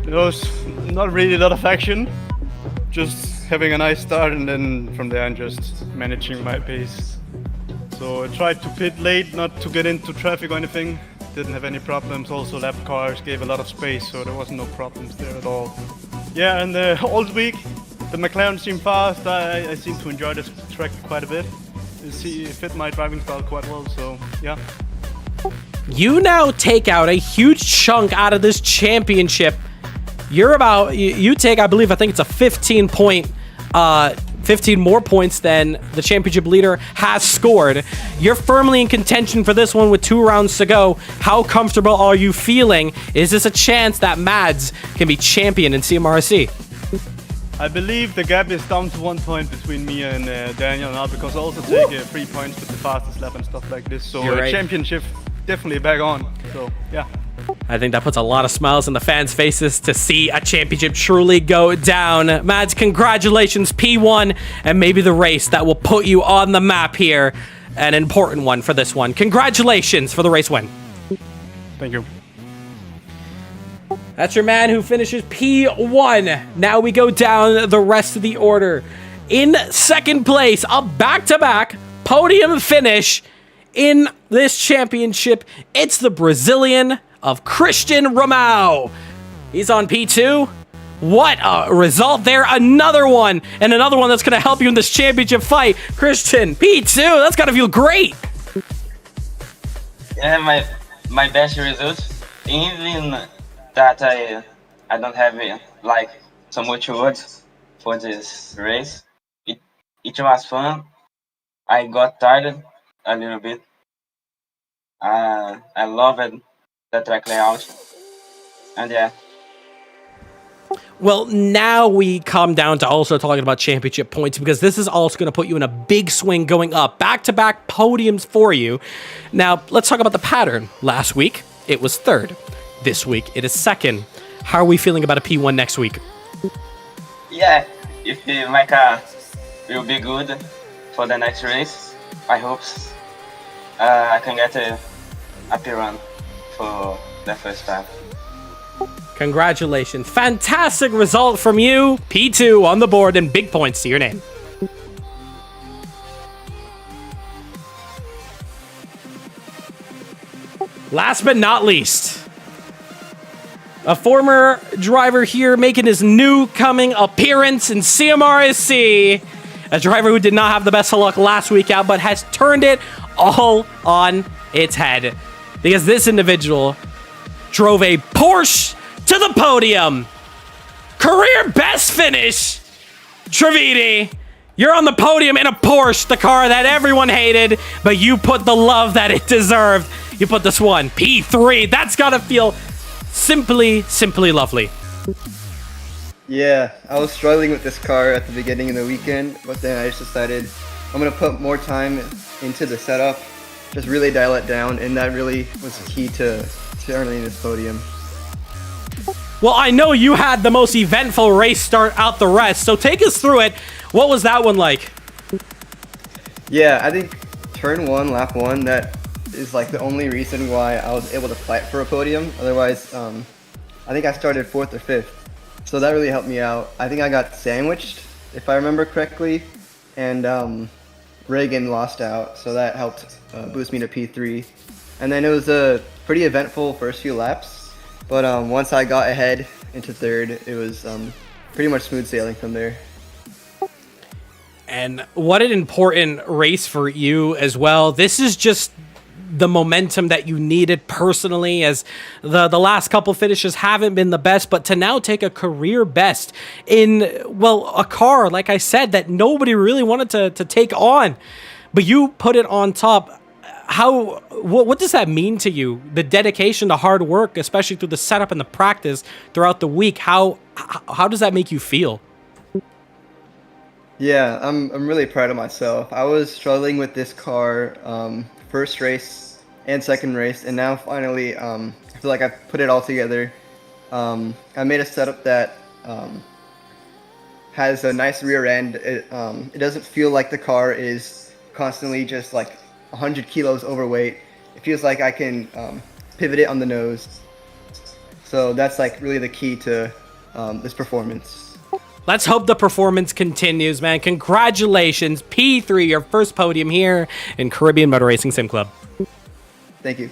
Speaker 2: It was not really a lot of action. Just having a nice start and then from there on just managing my pace. So I tried to pit late, not to get into traffic or anything. Didn't have any problems. Also lap cars gave a lot of space, so there was no problems there at all. Yeah, and all week the McLaren seemed fast. I seem to enjoy this track quite a bit. It fit my driving style quite well, so yeah.
Speaker 1: You now take out a huge chunk out of this championship. You take, I think it's a 15 more points than the championship leader has scored. You're firmly in contention for this one with 2 rounds to go. How comfortable are you feeling? Is this a chance that Mads can be champion in CMRSC?
Speaker 2: I believe the gap is down to 1 point between me and Daniel now, because I also take 3 points with the fastest lap and stuff like this. So right. Championship definitely back on. So yeah.
Speaker 1: I think that puts a lot of smiles on the fans' faces to see a championship truly go down. Mads, congratulations, P1, and maybe the race that will put you on the map here. An important one for this one. Congratulations for the race win.
Speaker 2: Thank you.
Speaker 1: That's your man who finishes P1. Now we go down the rest of the order. In second place, a back-to-back podium finish in this championship. It's the Brazilian of Christian Ramau. He's on P2. What a result there. Another one, and another one that's going to help you in this championship fight. Christian, P2. That's got to feel great.
Speaker 3: Yeah, my best result. Even that I don't have like so much words for this race. It was fun. I got tired a little bit. I loved the track layout, and yeah.
Speaker 1: Well, now we come down to also talking about championship points, because this is also going to put you in a big swing going up. Back-to-back podiums for you. Now, let's talk about the pattern. Last week, it was 3rd. This week, it is 2nd. How are we feeling about a P1 next week?
Speaker 3: Yeah, if my car will be good for the next race, I hope I can get a P1 for the first time.
Speaker 1: Congratulations. Fantastic result from you. P2 on the board and big points to your name. Last but not least, a former driver here making his new coming appearance in CMRSC. A driver who did not have the best of luck last week out, but has turned it all on its head. Because this individual drove a Porsche to the podium. Career best finish. Trividi, you're on the podium in a Porsche, the car that everyone hated, but you put the love that it deserved. You put this one, P3. That's gotta feel simply lovely.
Speaker 4: Yeah, I was struggling with this car at the beginning of the weekend, but then I just decided I'm gonna put more time into the setup, just really dial it down, and that really was key to earning this podium.
Speaker 1: Well, I know you had the most eventful race start out the rest, so take us through it. What was that one like?
Speaker 4: Yeah, I think turn 1, lap 1, that is like the only reason why I was able to fight for a podium. Otherwise, I think I started 4th or 5th. So that really helped me out. I think I got sandwiched, if I remember correctly, and Reagan lost out, so that helped boost me to P3. And then it was a pretty eventful first few laps, but once I got ahead into 3rd, it was pretty much smooth sailing from there.
Speaker 1: And what an important race for you as well. This is just the momentum that you needed personally, as the last couple finishes haven't been the best, but to now take a career best in, well, a car, like I said, that nobody really wanted to take on, but you put it on top. What does that mean to you? The dedication, the hard work, especially through the setup and the practice throughout the week, how does that make you feel?
Speaker 4: Yeah, I'm really proud of myself. I was struggling with this car first race and second race, and now finally I feel like I've put it all together. I made a setup that has a nice rear end. It doesn't feel like the car is constantly just like 100 kilos overweight. It feels like I can pivot it on the nose. So that's like really the key to this performance.
Speaker 1: Let's hope the performance continues, man. Congratulations, P3, your first podium here in Caribbean Motor Racing Sim Club.
Speaker 4: Thank you.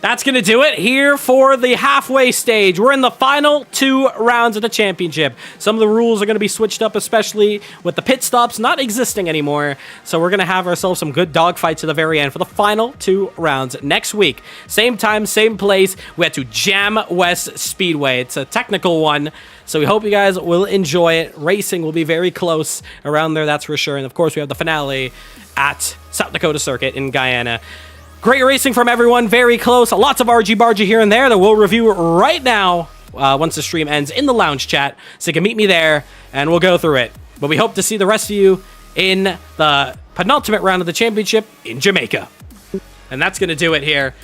Speaker 1: That's going to do it here for the halfway stage. We're in the final 2 rounds of the championship. Some of the rules are going to be switched up, especially with the pit stops not existing anymore. So we're going to have ourselves some good dogfights at the very end for the final 2 rounds next week. Same time, same place. We head to Jam West Speedway. It's a technical one, so we hope you guys will enjoy it. Racing will be very close around there, that's for sure. And of course, we have the finale at South Dakota Circuit in Guyana. Great racing from everyone, very close. Lots of argy-bargy here and there that we'll review right now once the stream ends in the lounge chat. So you can meet me there, and we'll go through it. But we hope to see the rest of you in the penultimate round of the championship in Jamaica. And that's going to do it here.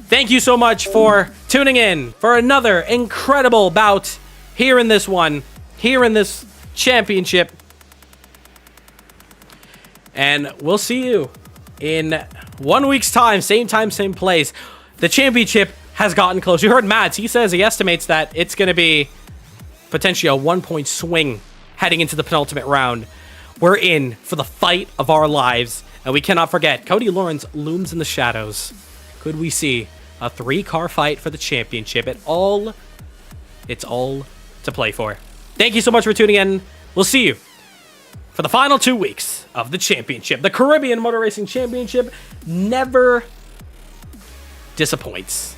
Speaker 1: Thank you so much for tuning in for another incredible bout here in this one, here in this championship. And we'll see you in 1 week's time, same place. The championship has gotten close. You heard Mads. He says he estimates that it's going to be potentially a 1-point swing heading into the penultimate round. We're in for the fight of our lives. And we cannot forget, Cody Lawrence looms in the shadows. Could we see a 3-car fight for the championship? It's all to play for. Thank you so much for tuning in. We'll see you for the final 2 weeks of the championship. The Caribbean Motor Racing Championship never disappoints.